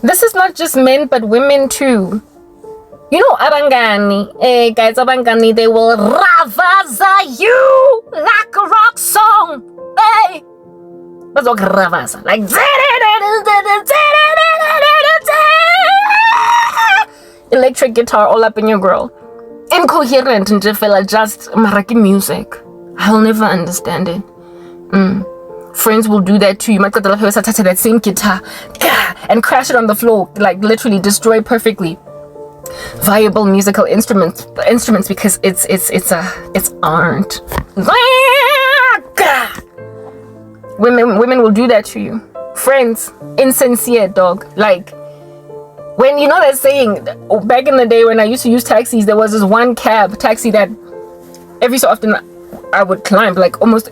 This is not just men, but women too. You know, abangani, guys, abangani, they will ravaza you like a rock song. Hey, that's what ravaza, like electric guitar all up in your girl. Incoherent and just maraki music. I'll never understand it. Friends will do that too. You might get the that same guitar and crash it on the floor, like literally destroy perfectly viable musical instruments because it's art. Women will do that to you. Friends, insincere dog. Like when you know that saying back in the day when I used to use taxis, there was this one taxi that every so often I would climb, like almost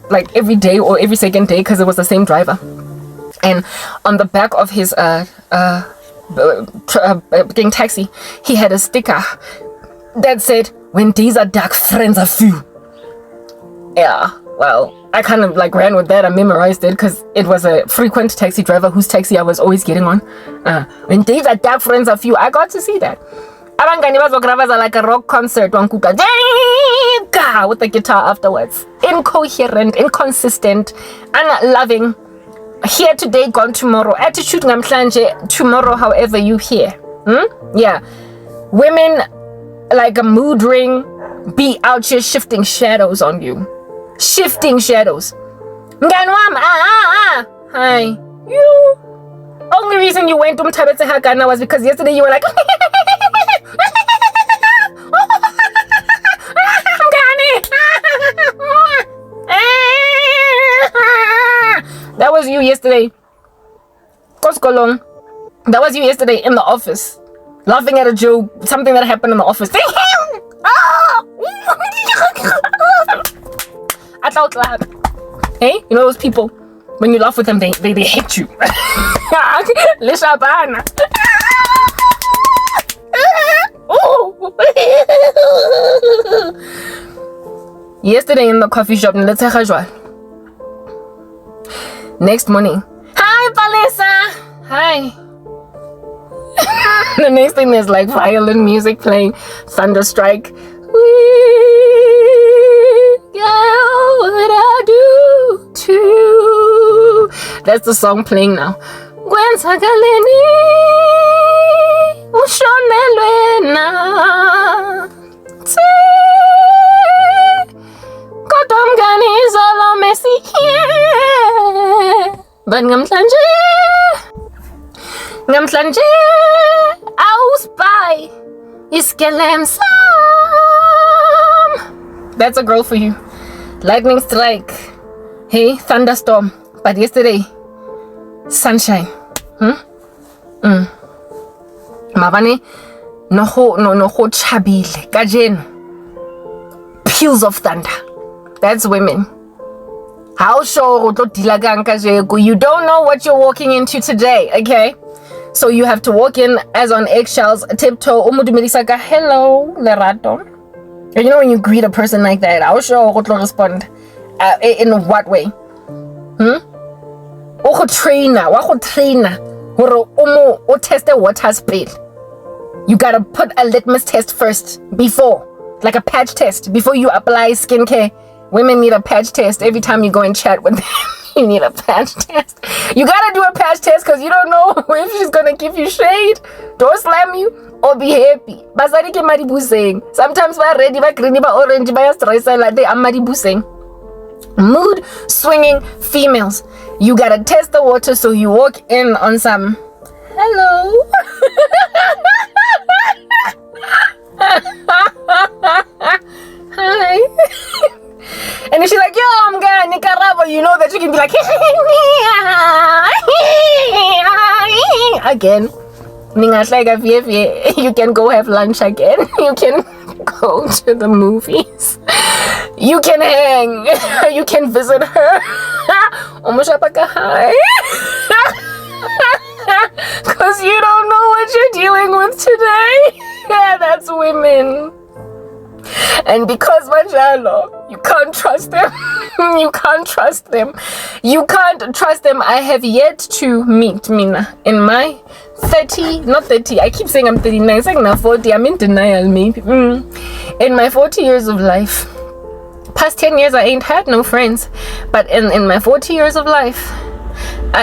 like every day or every second day, because it was the same driver. And on the back of his getting taxi, he had a sticker that said, "When days are dark, friends are few." Yeah, well, I kind of like ran with that. I memorized it because it was a frequent taxi driver whose taxi I was always getting on. When days are dark, friends are few. I got to see that. Abangani bazogravaza like a rock concert with the guitar afterwards. Incoherent, inconsistent, unloving. Here today, gone tomorrow. Attitude ngamhlanje, tomorrow, however you hear. Yeah. Women like a mood ring be out here shifting shadows on you. Shifting shadows. Nganwam, hi. You. Only reason you went to Mtabetse Hagana was because yesterday you were like that was you yesterday. Koskolong. That was you yesterday in the office. Laughing at a joke, something that happened in the office. I thought laugh. Hey, you know those people, when you laugh with them, they hate you. Lishabana. Yesterday in the coffee shop, next morning, hi Palisa, hi. The next thing there's like violin music playing, thunderstrike. What I do too. That's the song playing now. Gwen Sagalini Ushonelwena Kotomgani Zolo Messi here. But Ngamtlanje Aus by Iskelem Sam. That's a girl for you. Lightning strike. Hey, thunderstorm. But yesterday, sunshine. Mavane no chabile. Kajen. Peals of thunder. That's women. How sure you don't know what you're walking into today, okay? So you have to walk in as on eggshells, tiptoe. Hello, Lerato. You know when you greet a person like that, how sure to respond in what way? Trainer. Test the water speed. You gotta put a litmus test first before, like a patch test, before you apply skincare. Women need a patch test every time you go and chat with them. You need a patch test. You gotta do a patch test because you don't know if she's gonna give you shade, don't slam you, or be happy. Sometimes we're ready, we're green, we're orange, we're stressed, like they are maribusing. Mood swinging females. You gotta test the water, so you walk in on some hello. Hi. And if she's like, yo, I'm going to Karabo, you know that you can be like, again. You can go have lunch again. You can go to the movies. You can hang. You can visit her. Because you don't know what you're dealing with today. Yeah, that's women. And because Manjalo, You can't trust them. You can't trust them. You can't trust them. I have yet to meet Mina in my 30, I keep saying I'm 39, it's like now 40, I'm in denial maybe. In my 40 years of life, past 10 years I ain't had no friends, but in my 40 years of life,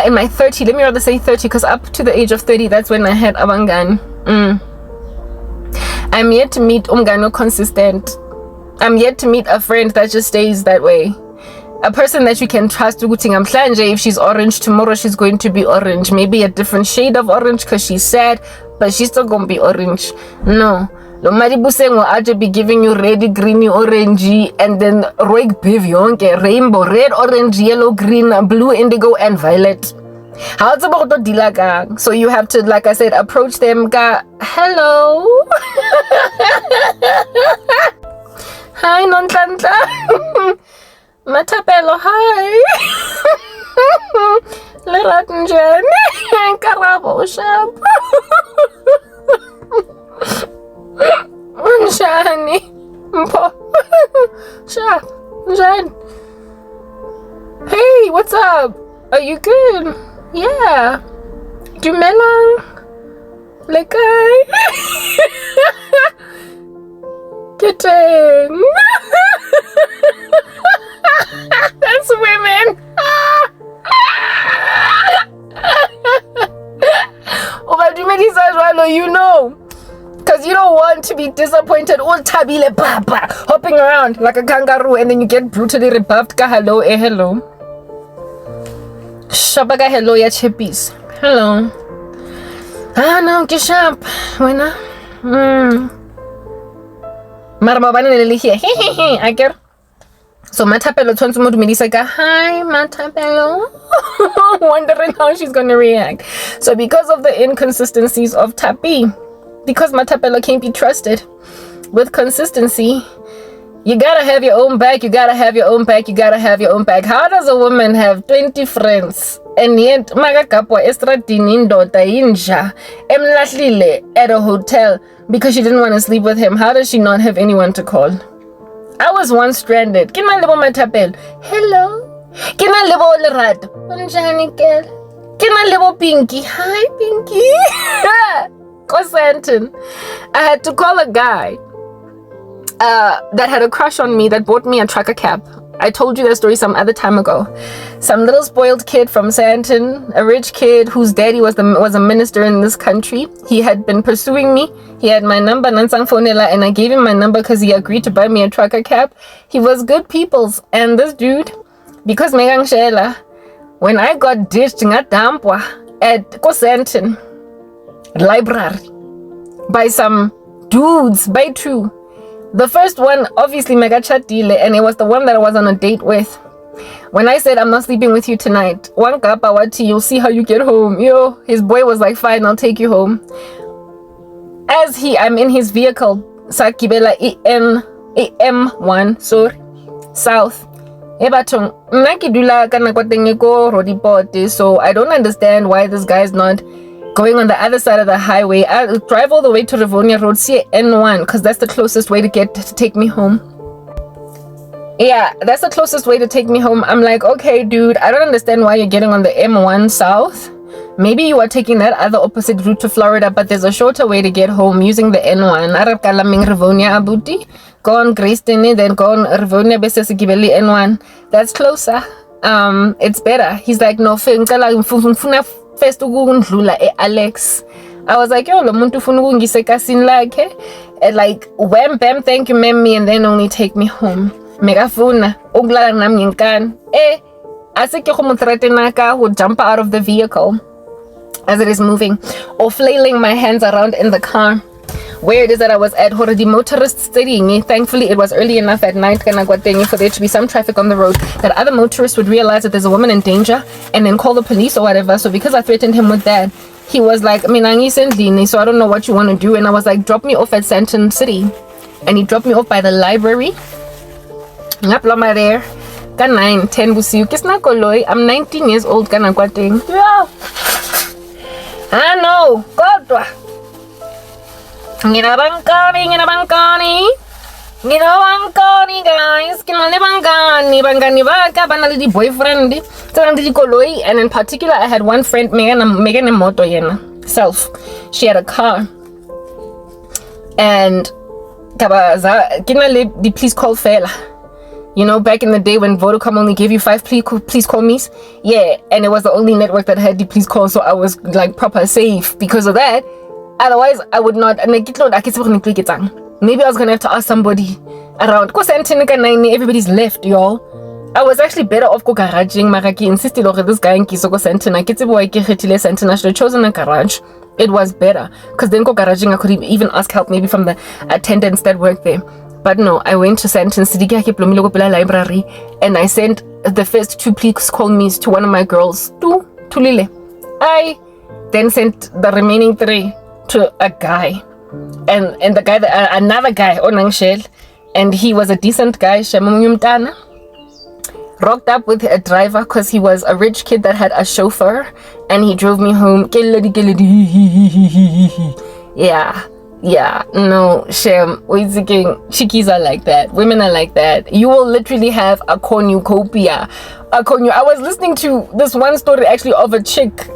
in my 30, let me rather say 30, because up to the age of 30, that's when I had abangani. I'm yet to meet umgano consistent. I'm yet to meet a friend that just stays that way. A person that you can trust. If she's orange, tomorrow she's going to be orange. Maybe a different shade of orange because she's sad, but she's still going to be orange. No. Lomadi will actually be giving you red, green, orangey, and then rainbow, red, orange, yellow, green, blue, indigo, and violet. How it's about the dilaga? So you have to, like I said, approach them. Hello. Hi, Nontlantla. Matapelo, hi. Leratnjan. Karabo, shab. Shani. Mpo. Shab. Jan. Hey, what's up? Are you good? Yeah. Dumelang. Lekai. Kidding. That's women. Oh, but you know, because you don't want to be disappointed. All tabile papa hopping around like a kangaroo, and then you get brutally rebuffed. Ka hello, hello. Shabaga hello ya chippies. Hello. No, get sharp. Wena. I get. So Matapelo turns to Melissa, hi Matapelo. Wondering how she's gonna react. So because of the inconsistencies of Tapi, because Matapelo can't be trusted with consistency, you gotta have your own back, you gotta have your own back, you gotta have your own back. How does a woman have 20 friends and yet magakapwa estradini ndota inja emlahlile at a hotel because she didn't want to sleep with him? How does she not have anyone to call? I was once stranded. Kina lebo Matapel. Hello. Kina lebo Lerad. Unjani girl. Kina lebo Pinky. Hi Pinky. Kosanton. I had to call a guy that had a crush on me that bought me a trucker cab. I told you that story some other time ago. Some little spoiled kid from Santon, a rich kid whose daddy was a minister in this country. He had been pursuing me. He had my number, Nansang Fonela, and I gave him my number because he agreed to buy me a trucker cab. He was good people's, and this dude, because Megang Shela, when I got ditched at Dampwa at Kosanton library by some dudes, by two. The first one, obviously, mega chatile, and it was the one that I was on a date with. When I said, I'm not sleeping with you tonight, one kapawati, you'll see how you get home. His boy was like, fine, I'll take you home. As I'm in his vehicle, Sakibela EM1, south. So I don't understand why this guy's not going on the other side of the highway. I'll drive all the way to Rivonia Road, see N1, because that's the closest way to take me home. Yeah, that's the closest way to take me home. I'm like, okay, dude, I don't understand why you're getting on the M1 south. Maybe you are taking that other opposite route to Florida, but there's a shorter way to get home using the N1. Arab Kalaming Rivonia Abuti. Go on Gracetini, then go on Rivonia Besesegibeli N1. That's closer. It's better. He's like, no, first Alex. I was like, yo, lomuntu funa ukungise like, and like, wham bam, thank you, mammy, and then only take me home. Megafuna, uglala nami nkan. Asike kumutretenaka would jump out of the vehicle as it is moving, or flailing my hands around in the car. Where it is that I was at, the motorists studying. Thankfully, it was early enough at night for there to be some traffic on the road that other motorists would realize that there's a woman in danger and then call the police or whatever. So because I threatened him with that, he was like, so I don't know what you want to do. And I was like, drop me off at Santon City. And he dropped me off by the library. Ngaploma there. Ka 9, 10 busiu. I'm 19 years old. Yeah. I know. Kodwa. Nginabangkani. Bangani, guys. Bangani baka bana le boyfriend. And in particular, I had one friend, Megan Moto self. She had a car. And the please call fella. You know, back in the day when Vodacom only gave you 5 please call me's. Yeah, and it was the only network that had the please call, so I was like proper safe because of that. Otherwise, I would not. Maybe I was gonna have to ask somebody around. Everybody's left, y'all. I was actually better off go garaging. Maraki insisted on this guy in Kisoko Sentina. I should have chosen a garage. It was better because then go garaging I could even ask help maybe from the attendants that worked there. But no, I went to Sandton City library and I sent the first 2 please call me's to one of my girls. Tulile. I then sent the remaining 3 to a guy. And the guy, another guy, Onangshel, and he was a decent guy, rocked up with a driver because he was a rich kid that had a chauffeur and he drove me home. Yeah, no, Shem, chickies are like that. Women are like that. You will literally have a cornucopia. I was listening to this one story actually of a chick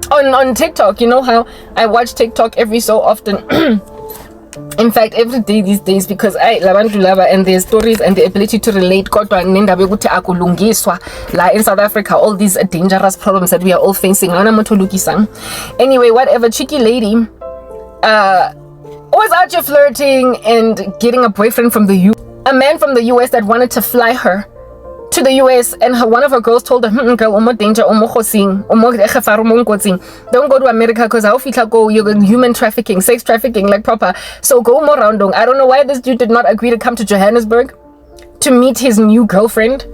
on TikTok. You know how I watch TikTok every so often. In fact, every day these days, because I labantu lava and their stories and the ability to relate. Kodwa nendaba yokuthi akulungiswa la in South Africa, all these dangerous problems that we are all facing. Anyway, whatever, cheeky lady was out here flirting and getting a boyfriend from the a man from the US that wanted to fly her to the US, and one of her girls told her, girl, danger, don't go to America because you're human trafficking, sex trafficking, like proper. So go more round. I don't know why this dude did not agree to come to Johannesburg to meet his new girlfriend.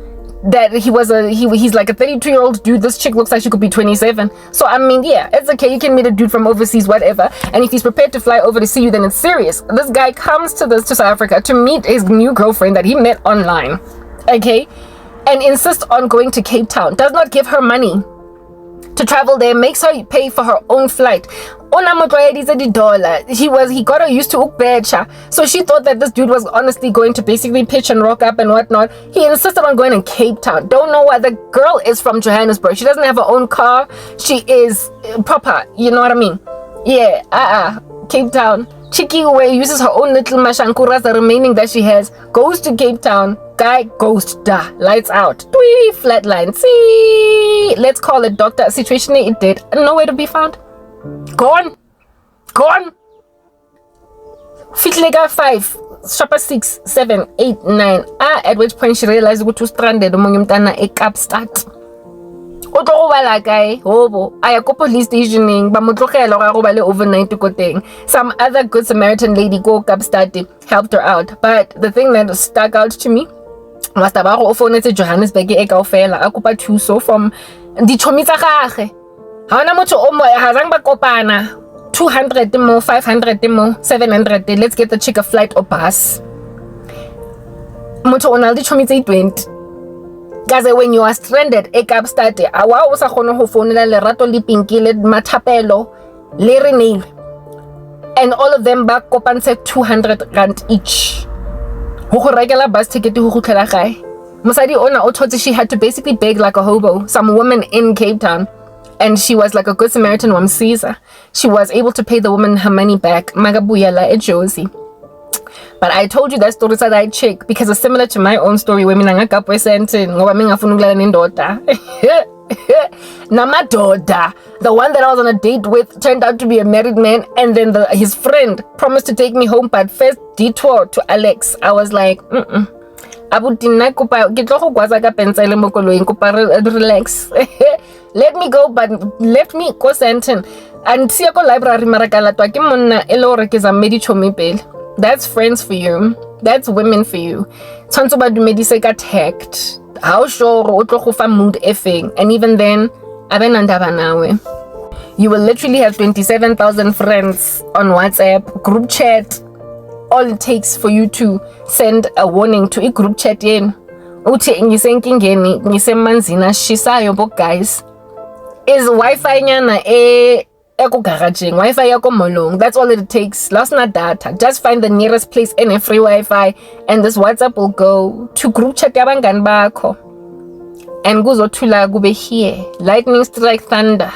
That he's like a 32-year-old dude. This chick looks like she could be 27. So I mean, yeah, it's okay. You can meet a dude from overseas, whatever. And if he's prepared to fly over to see you, then it's serious. This guy comes to South Africa to meet his new girlfriend that he met online. Okay? And insists on going to Cape Town. Does not give her money to travel there. Makes her pay for her own flight. He got her used to Ukbecha. So she thought that this dude was honestly going to basically pitch and rock up and whatnot. He insisted on going to Cape Town. Don't know why. The girl is from Johannesburg. She doesn't have her own car. She is proper. You know what I mean? Yeah. Cape Town. Chiki Uwe uses her own little mashankuras, the remaining that she has, goes to Cape Town. Guy ghost da, lights out, twee, flatline. See, let's call it doctor. Situation it did, nowhere to be found. Gone. Fitlega 5, shopper 6, 7, 8, 9. At which point she realized what was stranded among him tana a cap start. I go police stationing, but overnight to go. Some other good Samaritan lady go Kapstad helped her out. But the thing that stuck out to me was the phone at Johannesburg akupa thuso from the chomisa gage. Haona motho o mo hazang ba kopana 200 mo, 500 mo, 700. Let's get the chick a flight or bus. Motho ona le chomisa 20. Guys, when you are stranded, ekap start awa o sa kgone ho founela Lerato le Pinky le Mathapelo le Renile, and all of them back kopanse 200 rand each. Ho go rekela bus ticket ho gutlela gae. Mosadi ona o thotse she had to basically beg like a hobo, some woman in Cape Town, and she was like a good Samaritan Caesar. She was able to pay the woman her money back. Magabuya la Josie. But I told you that story that I check because it's similar to my own story where mina ngakapwe senten ngoba mingafuna ukulala nendoda. Namadoda, the one that I was on a date with, turned out to be a married man, and then his friend promised to take me home, but first detour to Alex. I was like, abutina kupa ke tlo go kwaza ka pensele mo koloing kupa relax. Let me go, but left me go senten and see ko library marakala twa ke monna elore ke za medicho mepele. That's friends for you. That's women for you. Tshwantse ba dumedise ka tact. How sure o tlo go fa mood effing, and even then abenandaba nawe. You will literally have 27,000 friends on WhatsApp group chat. All it takes for you to send a warning to a group chat in uthi ngisenkingeni ngisemanzini ashisayo bo guys is Wi-Fi nyana garaging, Wi-Fi yako molong. That's all it takes. Lost na data. Just find the nearest place in a free Wi-Fi, and this WhatsApp will go to group chat yabangani bakho. And kuzothula kube here. Lightning strike thunder.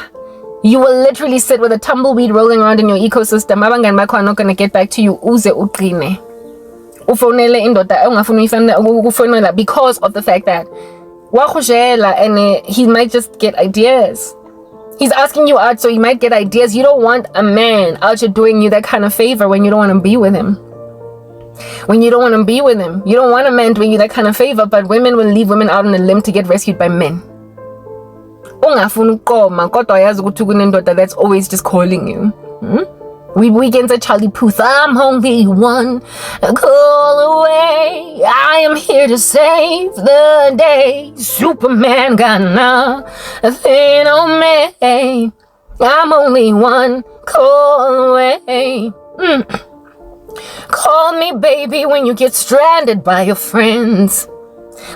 You will literally sit with a tumbleweed rolling around in your ecosystem. Abangani bakho are not gonna get back to you. Uze uqine. Ufonele indoda ungafuni ufonela because of the fact that and he might just get ideas. He's asking you out so he might get ideas. You don't want a man out here doing you that kind of favor when you don't want to be with him. When you don't want to be with him. You don't want a man doing you that kind of favor, but women will leave women out on a limb to get rescued by men. That's always just calling you. We weekends at Charlie Puth. I'm only one call away. I am here to save the day. Superman got nothing on me. I'm only one call away. Call me baby when you get stranded by your friends.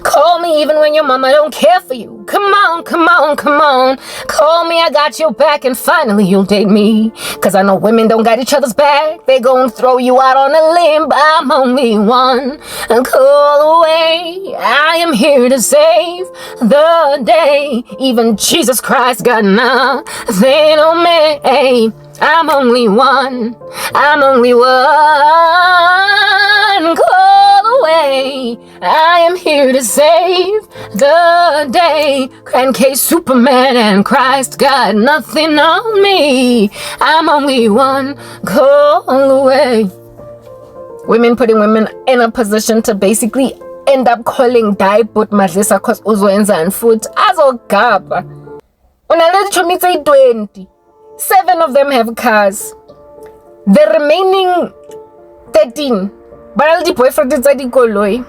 Call me even when your mama don't care for you. Come on, come on, come on. Call me, I got your back, and finally you'll date me. Cause I know women don't got each other's back. They gon' throw you out on a limb. I'm only one call away. I am here to save the day. Even Jesus Christ got nothing on me. I'm only one call away. I am here to save the day. Grand K, Superman, and Christ got nothing on me. I'm only one call away. Women putting women in a position to basically end up calling die but madlisa cause uzoenza and food azogaba. Unaleta chomitsa 20. 7 of them have cars. The remaining 13 baraldi boyfriend is koloi.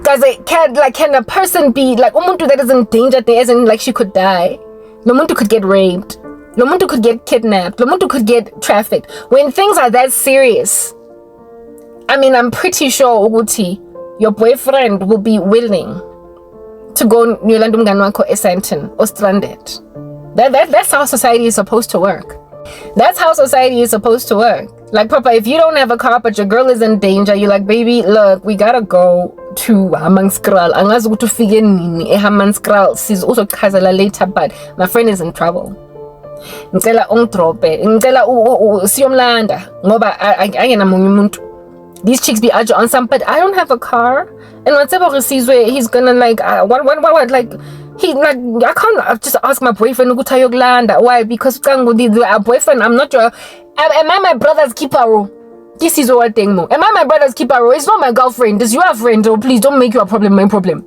Cause can a person be like umuntu that is in danger, as in like she could die? No muntu could get raped. No muntu could get kidnapped. No muntu could get trafficked. When things are that serious, I mean, I'm pretty sure Uguti, your boyfriend will be willing to go Nyolanda umngani wakho eSandton or stranded. That's how society is supposed to work. That's how society is supposed to work. Like, Papa, if you don't have a car but your girl is in danger, you're like, baby, look, we gotta go to Hammanskral. Angazi ukuthi ufike nini eHammanskral. Also khazela later, but my friend is in trouble. Ngicela ungidrope. Ngicela siyomlanda ngoba angenamunye umuntu. These chicks be on some, but I don't have a car. And whatever he's gonna like what like he like I can't just ask my boyfriend ukuthi ayokulanda. Why? Because a boyfriend, I'm not sure. Am I my brother's keeper? This is what thing mo. Am I my brother's keeper? It's not my girlfriend. It's your friend. So please don't make your problem my problem.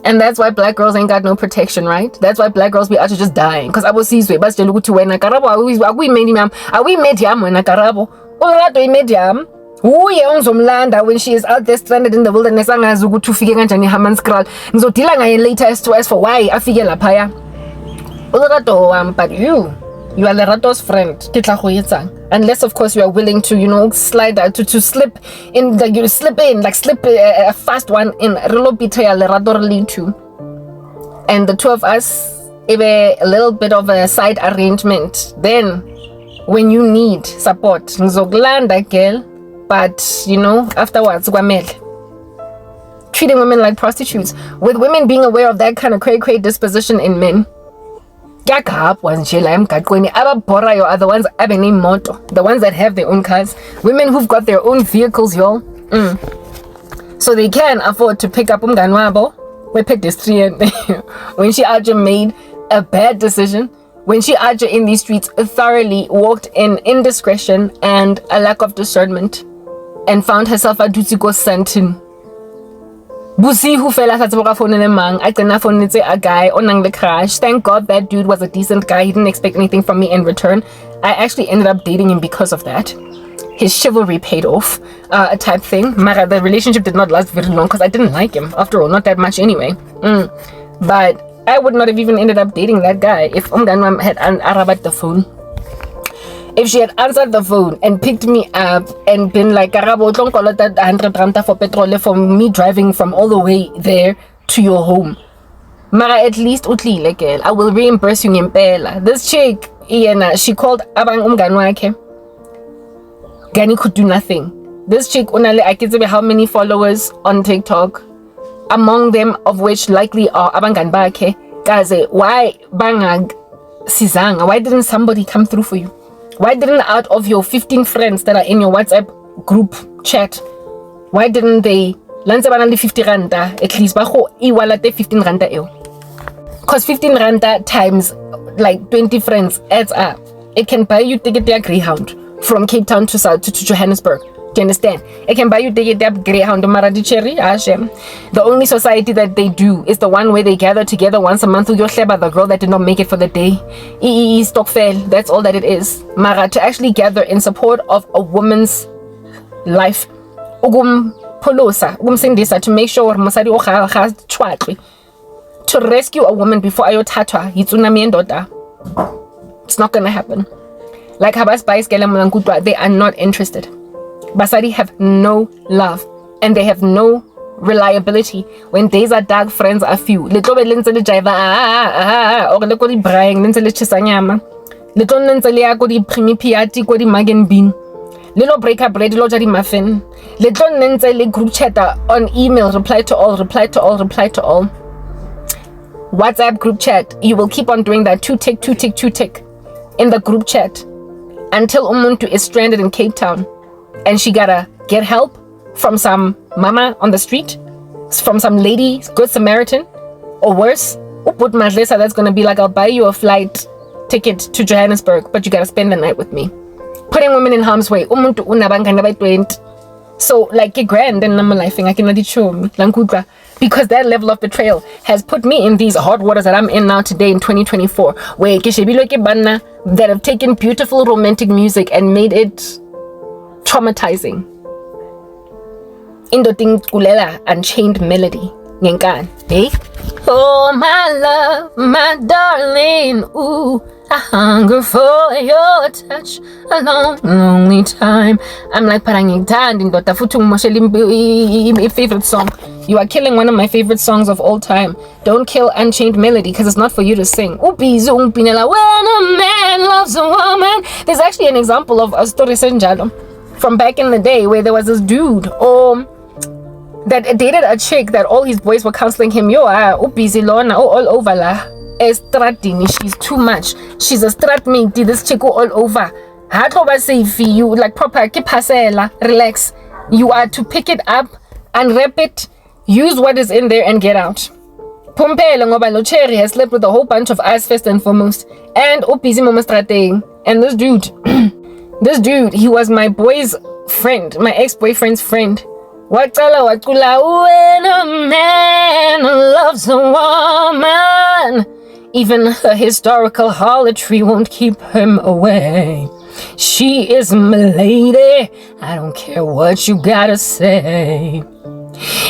And that's why black girls ain't got no protection, right? That's why black girls be actually just dying. Cause I was seized but still look to when Karabo are we medium when Karabo. All that we medium. Uye ongizomlanda when she is out there stranded in the wilderness angazi ukuthi ufike kanjani eHammanskral. Ngizodila ngaye later as for why afike laphaya. Ulerato but you are Lerato's friend. Unless of course you are willing to slide to slip in, like you slip in, like slip a fast one in Relo Bitaya Lerato really too. And the two of us a little bit of a side arrangement. Then when you need support, ngizokulanda girl. But afterwards, treating women like prostitutes, with women being aware of that kind of cray disposition in men. Are the ones that have their own cars, women who've got their own vehicles, y'all. So they can afford to pick up umganwabo, we pedestrian when she actually made a bad decision. When she actually in these streets thoroughly walked in indiscretion and a lack of discernment, and found herself at Dutsiko Santin. Busi who fell as a phone in a man, I can phone a guy on the crash. Thank God that dude was a decent guy. He didn't expect anything from me in return. I actually ended up dating him because of that. His chivalry paid off, type thing. Mara, the relationship did not last very long because I didn't like him. After all, not that much anyway. But I would not have even ended up dating that guy if Umganwam had arabat the phone. If she had answered the phone and picked me up and been like, Karabo, don't call it that 100 rand for petrol for me driving from all the way there to your home. Mara, at least utlile girl, I will reimburse you ngempela. This chick, she called abang umngani wakhe. Gani could do nothing. This chick unale akitsebe how many followers on TikTok, among them of which likely are abangani bakhe. Kaze, why bangag sizanga? Why didn't somebody come through for you? Why didn't out of your 15 friends that are in your WhatsApp group chat, why didn't they lanse banali 50 randa at least bago iwalate 15 randa eo? Because 15 randa times like 20 friends adds up. It can buy you ticket to Greyhound from Cape Town to Johannesburg. Do you understand? It can buy you ticket to Greyhound to Maradicherry, Hashem. The only society that they do is the one where they gather together once a month with your sheba, the girl that did not make it for the day. Stokvel, that's all that it is. Mara, to actually gather in support of a woman's life. Polosa, sindisa, to make sure Masadi Oha has chwatli. To rescue a woman before Ayotatwa, Hitsunami and Dota. It's not gonna happen. Like Habas Bais Gelamuangutwa, they are not interested. Basadi have no love and they have no reliability when days are dark, friends are few. Little lentsele jaiva or le ko di braeng lentsele chisanyama. Little lentsele ko di primi piati ko di magen bean. Little breaker bread lo jari muffin. Little lentsele group chat on email, reply to all. WhatsApp group chat, you will keep on doing that 2 tick in the group chat until umuntu is stranded in Cape Town and she gotta get help from some mama on the street, from some lady, good Samaritan, or worse, uput madlesa that's gonna be like, I'll buy you a flight ticket to Johannesburg, but you gotta spend the night with me. Putting women in harm's way. Umuntu unabangana by 20. So like a grand and my life because that level of betrayal has put me in these hot waters that I'm in now today in 2024, where that have taken beautiful romantic music and made it traumatizing. Indoting kulela Unchained Melody. Ngenkan. Hey? Oh my love, my darling, ooh, I hunger for your touch a long, lonely time. I'm like parang Dota futung my favorite song. You are killing one of my favorite songs of all time. Don't kill Unchained Melody because it's not for you to sing. When a man loves a woman. There's actually an example of a story from back in the day where there was this dude that dated a chick that all his boys were counseling him, busy lona, all over la. Estradini, she's too much. She's a strat mate, this chick all over. You like proper relax. You are to pick it up, unwrap it, use what is in there and get out. Pompelo ngoba lo cherry has slept with a whole bunch of eyes first and foremost. And busy mama strateng. And this dude, he was my boy's friend, my ex-boyfriend's friend. Wakala wakula, when a man loves a woman, even her historical harlotry won't keep him away. She is my lady, I don't care what you gotta say.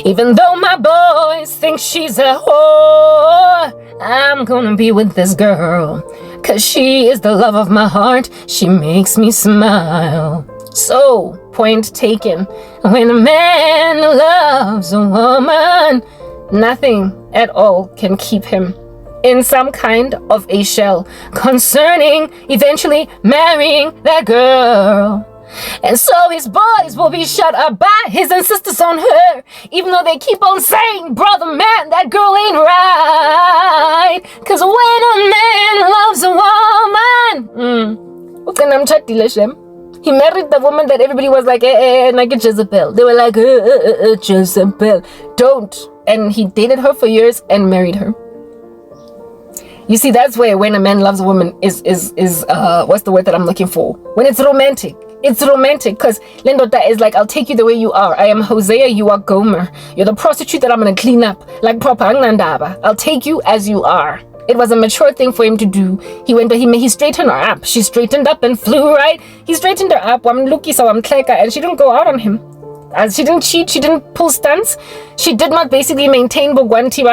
Even though my boys think she's a whore, I'm gonna be with this girl, 'cause she is the love of my heart, she makes me smile. So, point taken, when a man loves a woman, nothing at all can keep him in some kind of a shell concerning eventually marrying that girl. And so his boys will be shut up by his insistence on her, even though they keep on saying, brother man, that girl ain't right. 'Cause when a man loves a woman, he married the woman that everybody was like, like a Jezebel. They were like, Jezebel, don't. And he dated her for years and married her. You see, that's where when a man loves a woman is what's the word that I'm looking for? When it's romantic. It's romantic because Lendota is like, I'll take you the way you are. I am Hosea, you are Gomer. You're the prostitute that I'm going to clean up. Like proper Angnandaba. I'll take you as you are. It was a mature thing for him to do. He straightened her up. She straightened up and flew, right? He straightened her up. And she didn't go out on him. As she didn't cheat, she didn't pull stunts. She did not basically maintain Bogwanti.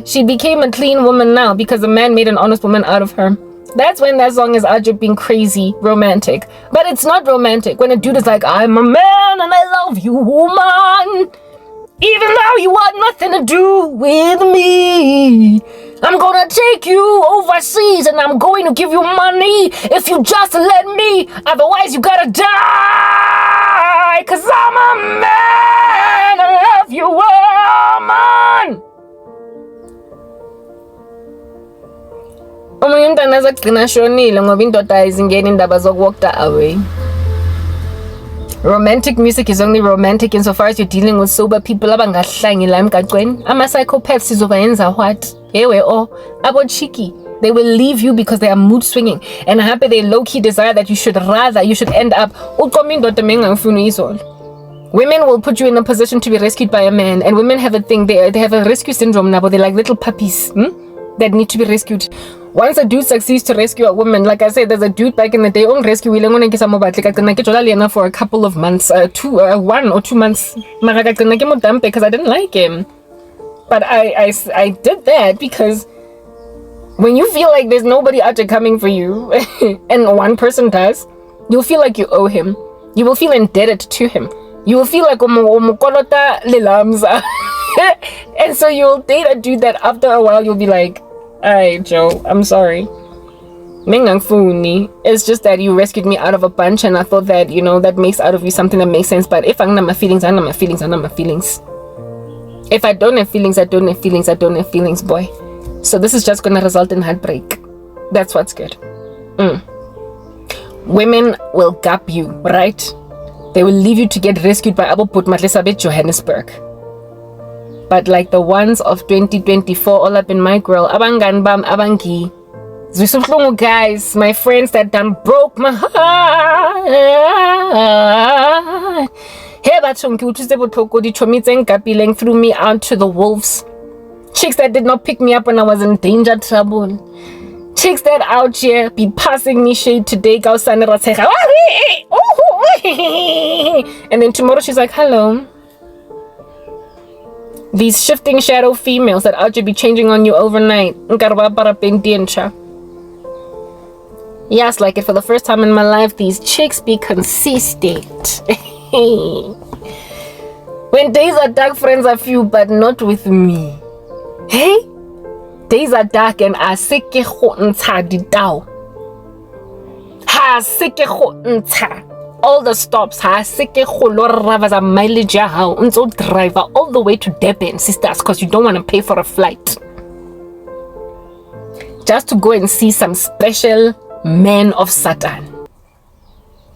She became a clean woman now because a man made an honest woman out of her. That's when that song is Ajib being crazy romantic. But it's not romantic when a dude is like, I'm a man and I love you, woman. Even though you want nothing to do with me, I'm gonna take you overseas and I'm going to give you money if you just let me. Otherwise, you gotta die. Cause I'm a man. I love you, woman. Omunye umntwana azagcina shonile ngoba indoda ayizingeni indaba zokuwalk away. Romantic music is only romantic insofar as you're dealing with sober people abangahlangi la emgaqweni. Ama-psychopaths izobayenza what? Ewe abo cheeky. They will leave you because they are mood swinging. And happy they low-key desire that you should end up. Women will put you in a position to be rescued by a man. And women have a thing, they have a rescue syndrome now, but they're like little puppies that need to be rescued. Once a dude succeeds to rescue a woman, like I said, there's a dude back in the day, rescue for a couple of months, 1 or 2 months, because I didn't like him. But I did that because when you feel like there's nobody out there coming for you, and one person does, you'll feel like you owe him. You will feel indebted to him. You will feel like and so you'll date a dude that after a while you'll be like, alright, Joe, I'm sorry. It's just that you rescued me out of a bunch and I thought that, that makes out of you something that makes sense. But if I'm not my feelings, I'm not my feelings, I'm not my feelings. If I don't have feelings, I don't have feelings, I don't have feelings, boy. So this is just gonna result in heartbreak. That's what's good. Women will gap you, right? They will leave you to get rescued by Abu Put Matlesabe Johannesburg. But like the ones of 2024, all up in my grill, abangan bam abangi. Zwisuflungu guys, my friends that done broke my heart. Hey, threw me out to the wolves. Chicks that did not pick me up when I was in danger trouble. Chicks that out here be passing me shade today. And then tomorrow she's like, hello. These shifting shadow females that out here be changing on you overnight. Yes, like it for the first time in my life, these chicks be consistent. When days are dark, friends are few, but not with me. Hey? Days are dark and I sick all the stops, mileage driver all the way to Durban, sisters, because you don't want to pay for a flight. Just to go and see some special men of Satan.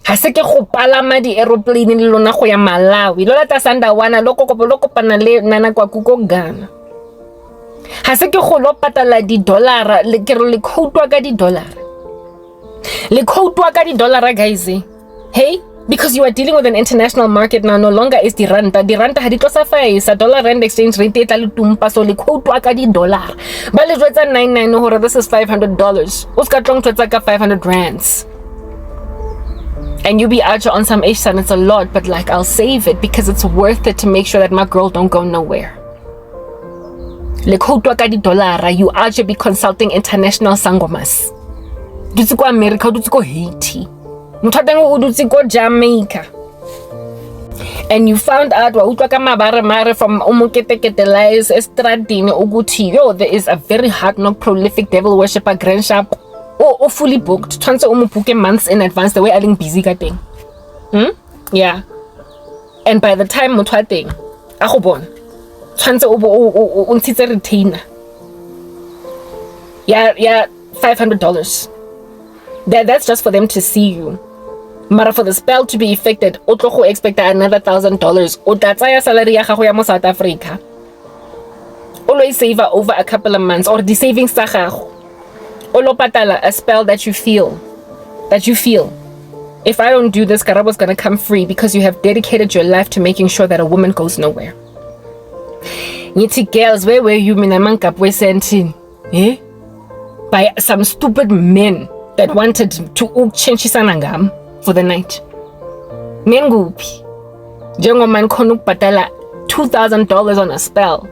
Haseke go palama di aeroplane le lona go ya Malawi lola ta sanda wana loko pana le nana kwa kuko Ghana. Haseke go lo patala di dollar le khotwa ka di dollar. Le khotwa ka di dollar guys. Hey, because you are dealing with an international market now, no longer is the ranta. The ranta had it was a dollar rand exchange rate so le khotwa ka di dollar. Ba le jwetsa 99 no this is $500. Uska tlong twetsa ka 500 rands. And you be out on some ish and it's a lot, but like I'll save it because it's worth it to make sure that my girl don't go nowhere. Le khotwa ka di dollar, you out here be consulting international sangomas. Dutse ko America, dutse ko Haiti. Jamaica, and you found out from there is a very hard knock prolific devil worshipper grand shop or fully booked months in advance the way I think busy thing. Yeah, and by the time thing retainer. Yeah, $500. That's just for them to see you. But for the spell to be effected, otlo expect another $1,000. O tatsaya salary ya gago ya mo South Africa. Always save over a couple of months or the savings sa gago. Olo patala a spell that you feel. If I don't do this, Karabo's gonna come free because you have dedicated your life to making sure that a woman goes nowhere. Niti girls, where were you minamanka we sent in? By some stupid men that wanted to change sanangam for the night. Nengupi. Jengoman konuk patala $2,000 on a spell.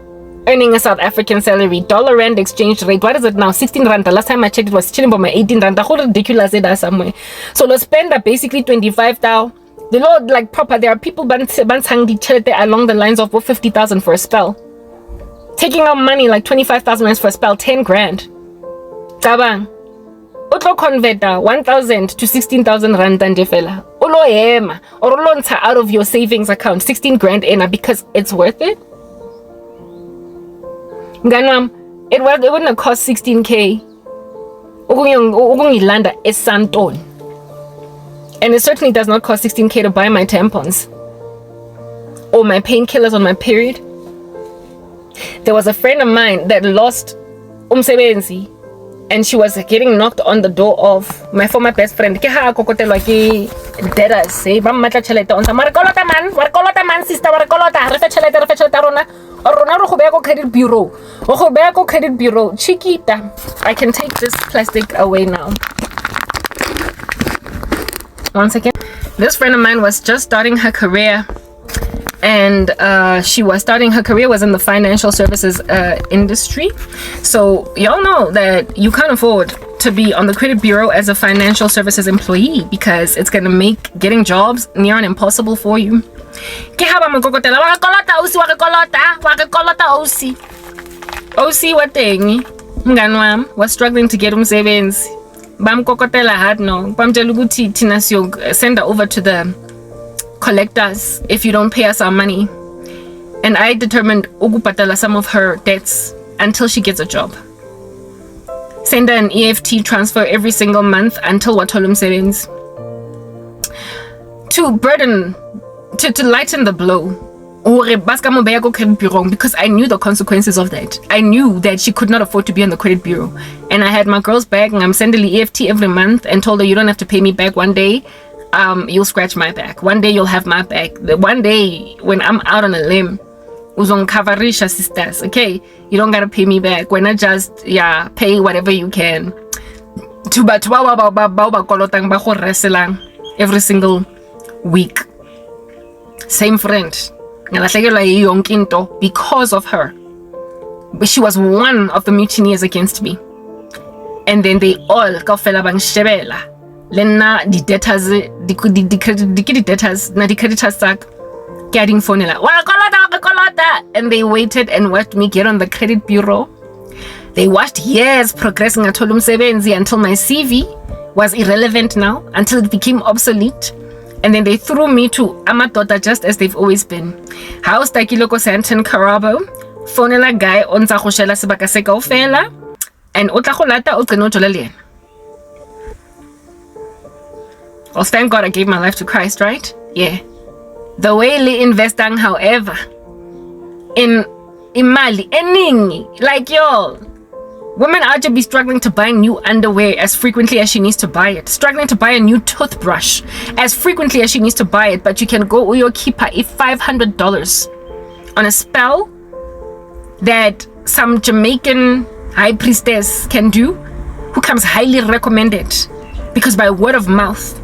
Earning a South African salary. Dollar rand exchange rate. What is it now? 16 rand. The last time I checked it was chilling for my 18 rand. How ridiculous is that somewhere? So let's spend basically 25,000 The Lord, like proper, there are people along the lines of 50,000 for a spell. Taking out money like 25,000 for a spell, 10 grand. Tabang. Utlo convert 1,000 to 16,000 rand and fela. Ulo yema or ulonta out of your savings account 16 grand ena because it's worth it. Ganam, it wouldn't have cost 16k. Ugungilanda is santon. And it certainly does not cost 16k to buy my tampons or my painkillers on my period. There was a friend of mine that lost umsebenzi, and she was getting knocked on the door of my former best friend. Ke ha kokotelwa ke debtors say ba mmatla tšhelete on sa mara kolota man sister wa re kolota re fe tšhelete rona re go beya go credit bureau chiquita. I can take this plastic away now. Once again, this friend of mine was just starting her career, and she was starting her career was in the financial services industry. So y'all know that you can't afford to be on the credit bureau as a financial services employee because it's gonna make getting jobs near and impossible for you. OC wateng mngani wami was struggling to get umsebenzi. Bamkokotela hard no. Bamtshela ukuthi thina send her over to the collectors if you don't pay us our money. And I determined ukubhatala some of her debts until she gets a job. Send her an EFT transfer every single month until wathola umsebenzi. To lighten the blow. Because I knew the consequences of that. I knew that she could not afford to be on the credit bureau. And I had my girl's back, and I'm sending the EFT every month and told her, you don't have to pay me back. One day, you'll scratch my back. One day, you'll have my back. One day, when I'm out on a limb, uzongkavarisha sisters, okay? You don't gotta pay me back. When I just, pay whatever you can. Every single week. Same friend. Because of her. But she was one of the mutineers against me. And then they all kafela bang shebela. Lena the debtors the debtors na the creditors sak getting phone la and they waited and watched me get on the credit bureau. They watched years progressing at umsebenzi until my CV was irrelevant now, until it became obsolete. And then they threw me to Amadota just as they've always been. House Takiloko Santon Karabo, Fonela guy on Zahoshela Sebakaseka Ofela, and Otaholata Otenojolalien. Well, thank God I gave my life to Christ, right? Yeah. The way they invest, however, in Mali, eningi, like y'all. Women are to be struggling to buy new underwear as frequently as she needs to buy it. Struggling to buy a new toothbrush as frequently as she needs to buy it. But you can go Uyo Kipa if $500 on a spell that some Jamaican high priestess can do, who comes highly recommended. Because by word of mouth,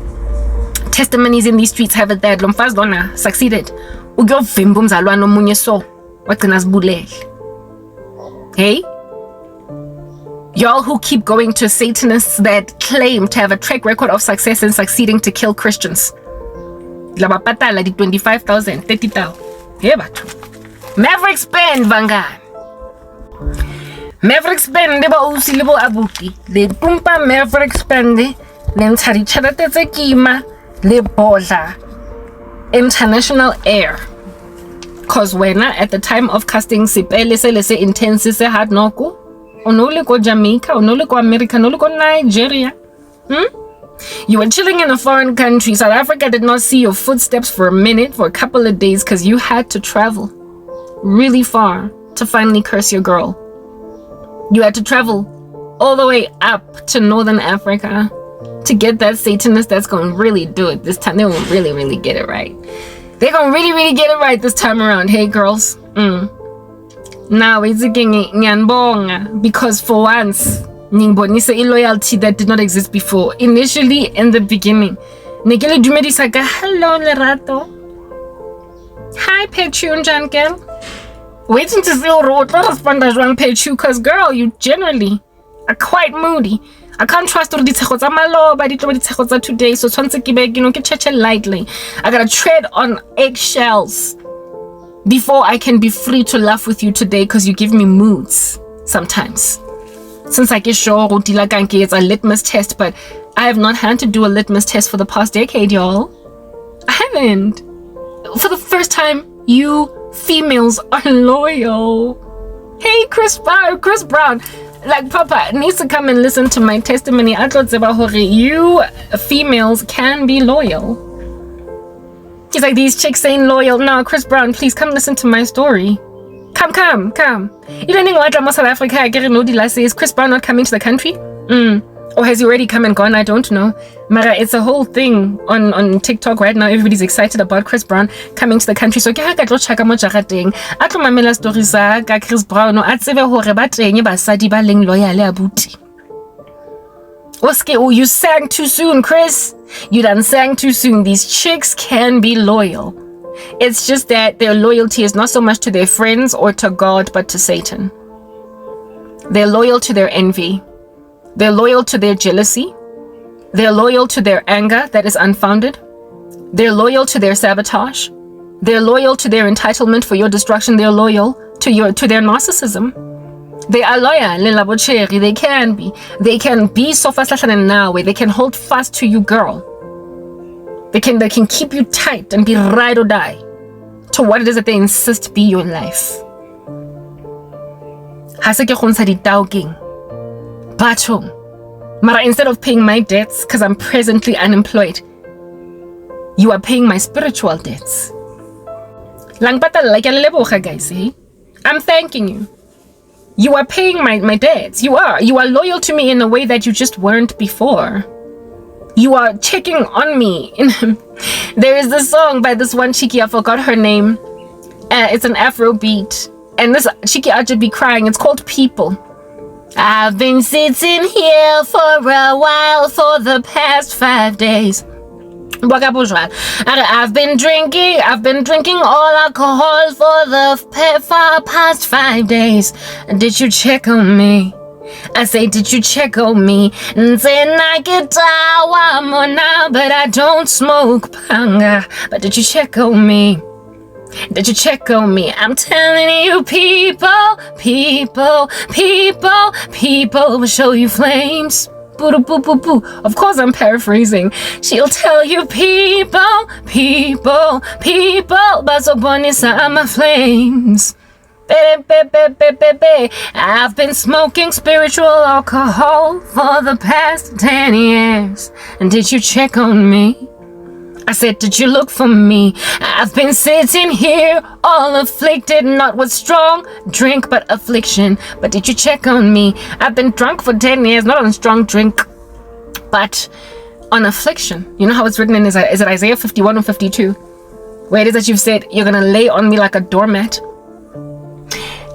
testimonies in these streets have it that Lomfaz Donna succeeded. Ugo Vimbum Zalwano Munyeso. Wakanas Bulel. Hey? Y'all who keep going to Satanists that claim to have a track record of success and succeeding to kill Christians. La bapata di 25,000, 30,000. Hey, bato. Maverick spend, Vanguard. Maverick spend, ba usi libo abuti. Le pumpa Maverick spend, le mtari charate kima, le bola. International air. Cause when at the time of casting sipele se intense se hard noku. Onole go Jamaica, onole go America, onole go Nigeria. You were chilling in a foreign country. South Africa did not see your footsteps for a minute, for a couple of days, because you had to travel really far to finally curse your girl. You had to travel all the way up to Northern Africa to get that Satanist that's going to really do it this time. They will really, really get it right. They're going to really, really get it right this time around. Hey, girls. Now it's because for once ningbonisa loyalty that did not exist before. Initially, in the beginning, Nikele Dumedisaka, hello Lerato. Hi Pechu Jankel. Waiting to see what respond as one Pechu, cause girl, you generally are quite moody. I can't trust all the tshego tsa maloba di tlo di tshego tsa today, so tshwantse ke be ke cheche lightly. I gotta tread on eggshells before I can be free to laugh with you today, because you give me moods sometimes. Since I get sure it's a litmus test, but I have not had to do a litmus test for the past decade, y'all. I haven't. For the first time, you females are loyal. Hey, Chris Brown. Like, Papa needs to come and listen to my testimony. You females can be loyal. He's like, these chicks ain't loyal. No, Chris Brown, please come listen to my story. Come. You don't think what South Africa I get no deal. Is Chris Brown not coming to the country? Or has he already come and gone? I don't know. Mara, it's a whole thing on TikTok right now. Everybody's excited about Chris Brown coming to the country. So ke ha ka tlo chaka mo jarateng. A tlo mamela stories za ka Chris Brown a tsebe hore ba teng basadi ba leng loyal abuti. Oh, you sang too soon, Chris. You done sang too soon. These chicks can be loyal. It's just that their loyalty is not so much to their friends or to God, but to Satan. They're loyal to their envy. They're loyal to their jealousy. They're loyal to their anger that is unfounded. They're loyal to their sabotage. They're loyal to their entitlement for your destruction. They're loyal to their narcissism. They are loyal. They can be. They can be so fast and now they can hold fast to you, girl. They can keep you tight and be ride or die to what it is that they insist be your life. Mara, instead of paying my debts because I'm presently unemployed, you are paying my spiritual debts. Guys, I'm thanking you. You are paying my debts. You are loyal to me in a way that you just weren't before. You are checking on me. There is this song by this one chiki, I forgot her name. It's an Afro beat. And this chiki Aja be crying. It's called People. I've been sitting here for a while for the past 5 days. I've been drinking all alcohol for the past 5 days. Did you check on me? I say, did you check on me? And then I get down now, but I don't smoke panga. But did you check on me? Did you check on me? I'm telling you, people will show you flames. Boo boo boo boo. Of course I'm paraphrasing. She'll tell you, people, but so bonisa I'm flames. I've been smoking spiritual alcohol for the past 10 years. And did you check on me? I said, did you look for me? I've been sitting here all afflicted, not with strong drink, but affliction. But did you check on me? I've been drunk for 10 years, not on strong drink, but on affliction. You know how it's written in, is it Isaiah 51 or 52? Where it is that you've said, you're going to lay on me like a doormat.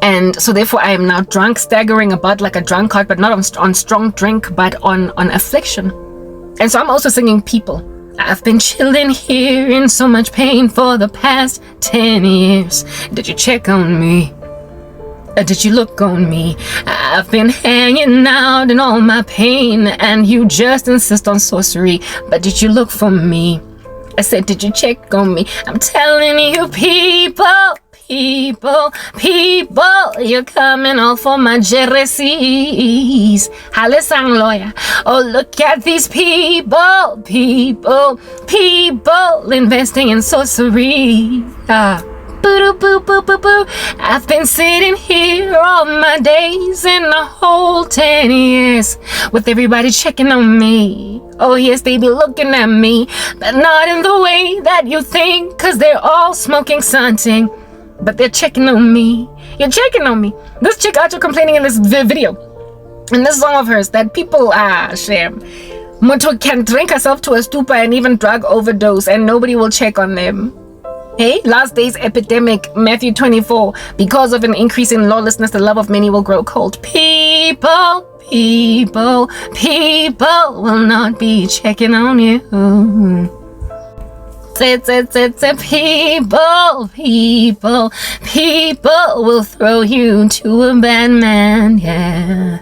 And so therefore I am now drunk, staggering about like a drunkard, but not on strong drink, but on affliction. And so I'm also singing People. I've been chilling here in so much pain for the past 10 years. Did you check on me? Did you look on me? I've been hanging out in all my pain, and you just insist on sorcery. But did you look for me? I said, did you check on me? I'm telling you, people, you're coming all for my jealousies. Halisang lawyer. Oh, look at these people investing in sorcery. I've been sitting here all my days in the whole 10 years with everybody checking on me. Oh yes, they be looking at me, but not in the way that you think, cause they're all smoking something. But they're checking on me. You're checking on me. This chick out complaining in this video, in this song of hers, that people shame. Moto can drink herself to a stupor and even drug overdose, and nobody will check on them. Hey, last day's epidemic, Matthew 24. Because of an increase in lawlessness, the love of many will grow cold. People will not be checking on you. People will throw you to a bad man, yeah.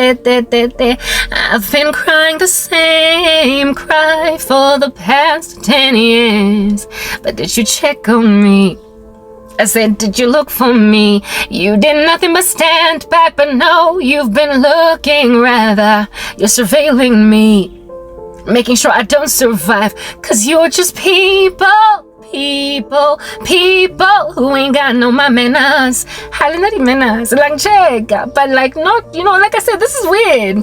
I've been crying the same cry for the past 10 years. But did you check on me? I said, did you look for me? You did nothing but stand back, but no, you've been looking rather. You're surveilling me, making sure I don't survive, 'cause you're just people who ain't got no manners. Halinari manners, like check, but like not, like I said, this is weird.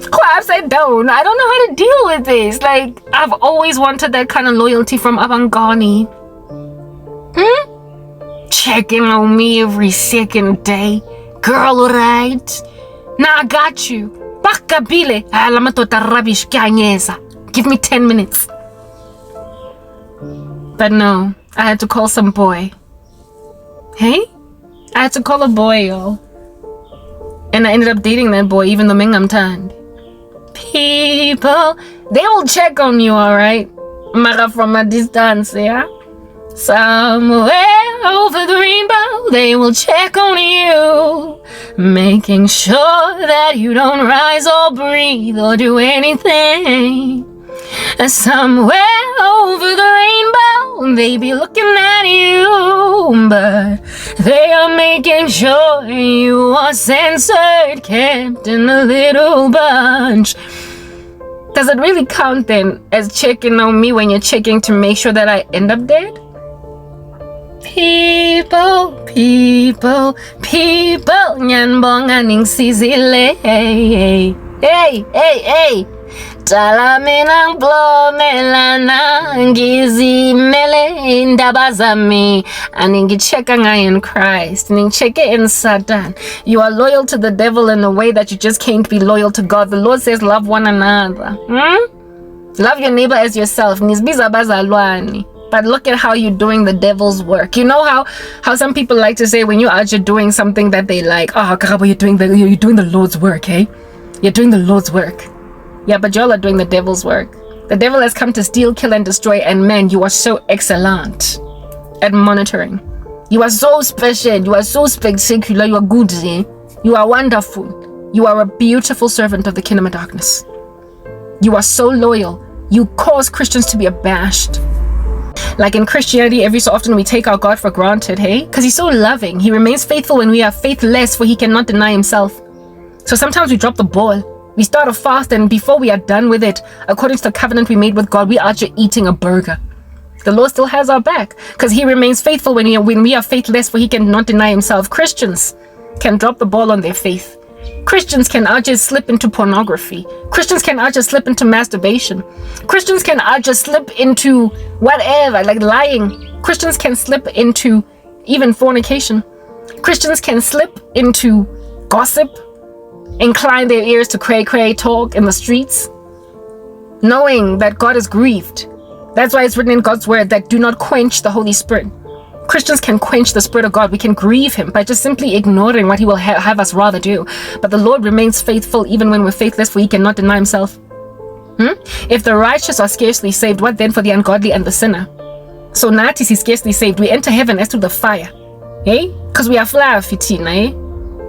Quite upside down. I don't know how to deal with this. Like, I've always wanted that kind of loyalty from Abangani. Checking on me every second day. Girl, right? Nah, I got you. Bakabile. Alamatota rubbish kanyeza. Give me 10 minutes. But no, I had to call some boy. Hey? I had to call a boy, y'all. And I ended up dating that boy, even though Mingam turned. People, they will check on you, alright? Mara from a distance, yeah? Somewhere over the rainbow, they will check on you, making sure that you don't rise or breathe or do anything. Somewhere over the rainbow, they be looking at you, but they are making sure you are censored, kept in a little bunch. Does it really count then as checking on me when you're checking to make sure that I end up dead? People, nyanbonga ningsizile. Hey. Tala minang blomelana ngizimele indaba zami aningicheka ngaye in Christ ningicheke in Satan. You are loyal to the devil in a way that you just can't be loyal to God. The Lord says love one another. Love your neighbor as yourself. Nizbiza bazalwani. But look at how you're doing the devil's work. You know how some people like to say when you're out, you're doing something that they like. Oh, Karabo, you're doing the Lord's work, eh? You're doing the Lord's work. Yeah, but y'all are doing the devil's work. The devil has come to steal, kill, and destroy. And man, you are so excellent at monitoring. You are so special. You are so spectacular. You are good, eh? You are wonderful. You are a beautiful servant of the kingdom of darkness. You are so loyal. You cause Christians to be abashed. Like in Christianity, every so often we take our God for granted, hey? Because he's so loving. He remains faithful when we are faithless, for he cannot deny himself. So sometimes we drop the ball. We start a fast, and before we are done with it, according to the covenant we made with God, we are just eating a burger. The Lord still has our back, because he remains faithful when we are faithless, for he cannot deny himself. Christians can drop the ball on their faith. Christians can just slip into pornography. Christians can just slip into masturbation. Christians can just slip into whatever, like lying. Christians can slip into even fornication. Christians can slip into gossip, incline their ears to cray talk in the streets, knowing that God is grieved. That's why it's written in God's word that do not quench the Holy Spirit. Christians can quench the Spirit of God. We can grieve him by just simply ignoring what he will have us rather do. But the Lord remains faithful even when we're faithless, for he cannot deny himself. If the righteous are scarcely saved, what then for the ungodly and the sinner? So Nat is scarcely saved. We enter heaven as through the fire. Eh? Because we are fly fitina, eh?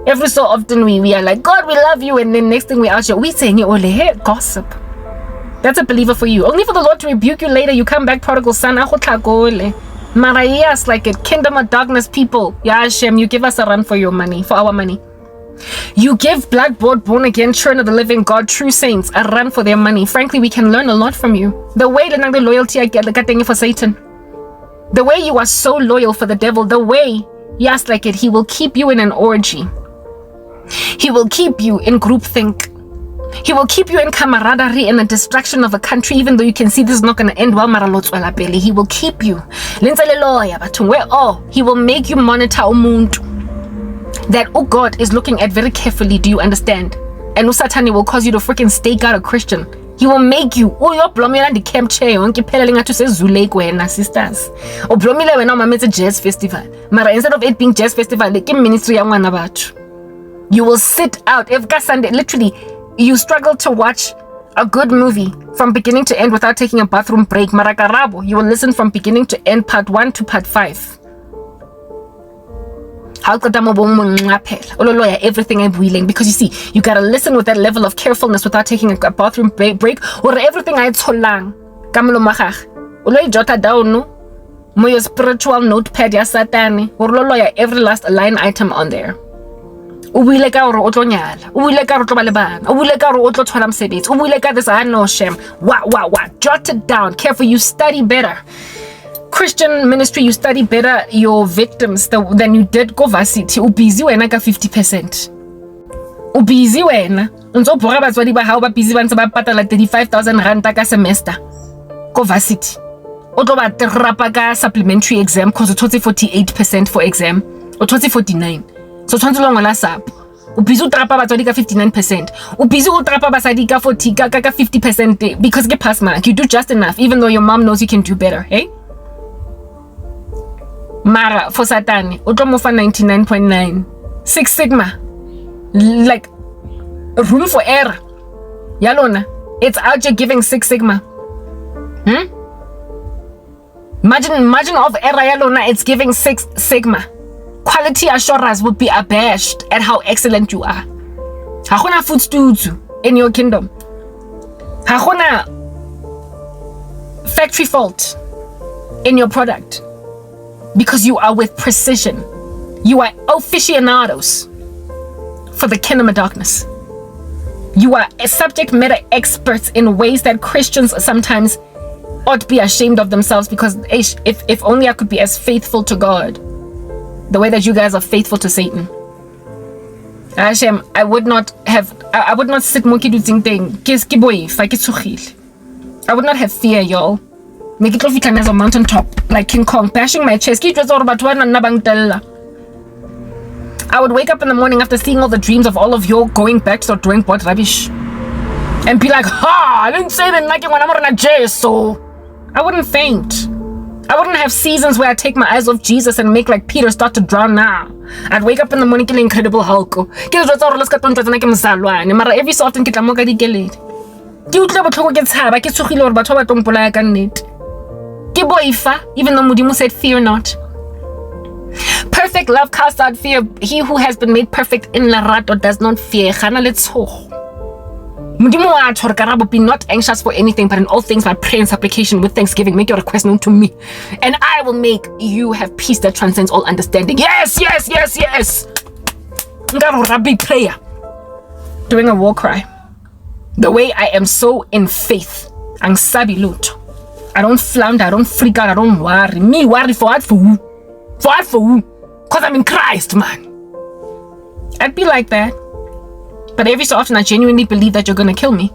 Every so often we are like, God, we love you, and then next thing we out here, we saying gossip. That's a believer for you. Only for the Lord to rebuke you later, you come back prodigal son. Mara, yes, like a kingdom of darkness people. Yeah, Hashem, you give us a run for your money, for our money. You give blood-bought, born-again, children of the living God, true saints, a run for their money. Frankly, we can learn a lot from you. The way the loyalty I get for Satan. The way you are so loyal for the devil. The way, yes, like it, he will keep you in an orgy. He will keep you in groupthink. He will keep you in camaraderie and the distraction of a country, even though you can see this is not going to end well. He will keep you. He will make you monitor umuntu that God is looking at very carefully. Do you understand? And Usatani will cause you to freaking stake out a Christian. He will make you. Oh, you're blomila the camp chair. Yonke peleling to say Zulekwe and sisters. Or blomila when I'm a jazz festival. Mara, instead of it being jazz festival, the ministry I want about. You will sit out. If Sunday, literally, you struggle to watch a good movie from beginning to end without taking a bathroom break. Mara Karabo, you will listen from beginning to end, part 1 to part 5. everything I'm willing, because you see, you gotta listen with that level of carefulness without taking a bathroom break, or everything I tolang kamelo magag ulo jota down no mo your spiritual notepad ya satani or lo ya every last line item on there. O buile ka gore o tlo nyala, o buile ka gore o tlo ba le bana, o buile ka gore o tlo thola mosebetsi, o buile ka this no shame. Jot it down. Careful, you study better. Christian ministry, you study better your victims than you did go varsity. O busy wena ka 50%. O busy wena. Ntso bora batswadi ba hao ba busy ba ntse ba patala 35,000 rand ka semester. Go varsity. O tlo ba trapa ka supplementary exam cause o thotse 48% for exam. O thotse 49. So tshwantse lo ngola sap. O busy o trapa batswadi ka 59%. O busy o trapa basadi ka 40 ka 50% because ke pass mark. You do just enough even though your mom knows you can do better, hey? Mara for Satani, o tlo mo fa 99.9. 6 sigma. Like room for error. Yalona, it's out here giving 6 sigma. Margin of error yalona, it's giving 6 sigma. Quality assurance would be abashed at how excellent you are. Hakuna footstools in your kingdom. Hakuna factory fault in your product. Because you are with precision. You are aficionados for the kingdom of darkness. You are a subject matter experts in ways that Christians sometimes ought to be ashamed of themselves, because if only I could be as faithful to God the way that you guys are faithful to Satan. Hashem, I would not sit monkey do thing. I would not have fear, y'all. Make it look as a mountain top, like King Kong, bashing my chest. I would wake up in the morning after seeing all the dreams of all of you going back to the drawing board rubbish and be like, I didn't say that like when I'm on a jail, so I wouldn't faint. I wouldn't have seasons where I take my eyes off Jesus and make like Peter start to drown now. I'd wake up in the morning killing Incredible Hulk. Every so often even though Mudimu said fear not. Perfect love casts out fear. He who has been made perfect in Larato does not fear. Karabo, be not anxious for anything, but in all things by prayer and supplication with thanksgiving make your request known to me, and I will make you have peace that transcends all understanding. Yes. Big prayer. Doing a war cry. The way I am so in faith. Ang sabi lut. I don't flounder, I don't freak out, I don't worry. Me worry for what? For who? For what? For who? Because I'm in Christ, man. I'd be like that. But every so often I genuinely believe that you're gonna kill me.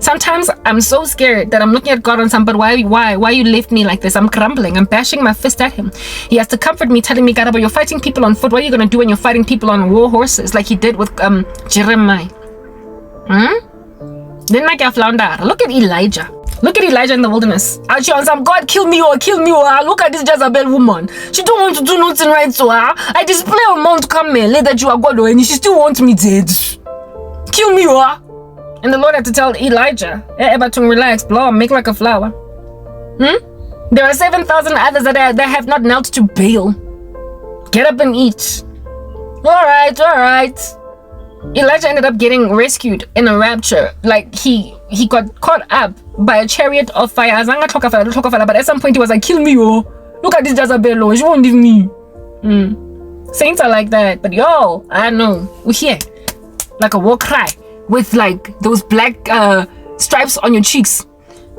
Sometimes I'm so scared that I'm looking at God and saying, but why you left me like this? I'm grumbling, I'm bashing my fist at him. He has to comfort me, telling me, Karabo, you're fighting people on foot. What are you gonna do when you're fighting people on war horses like he did with Jeremiah? Then I get flounder. Look at Elijah. Look at Elijah in the wilderness. Out here on some, God, kill me or kill me or look at this Jezebel woman. She don't want to do nothing right to her. I display on Mount Carmel that you are God and she still wants me dead. Kill me or. And the Lord had to tell Elijah, Ebatung, relax, blow, make like a flower. There are 7,000 others that have not knelt to Baal. Get up and eat. All right. Elijah ended up getting rescued in a rapture. Like he got caught up by a chariot of fire. But at some point he was like, kill me, oh. Look at this Jezebel, oh. She won't leave me. Saints are like that. But yo, I know. We're here. Like a war cry. With like those black stripes on your cheeks.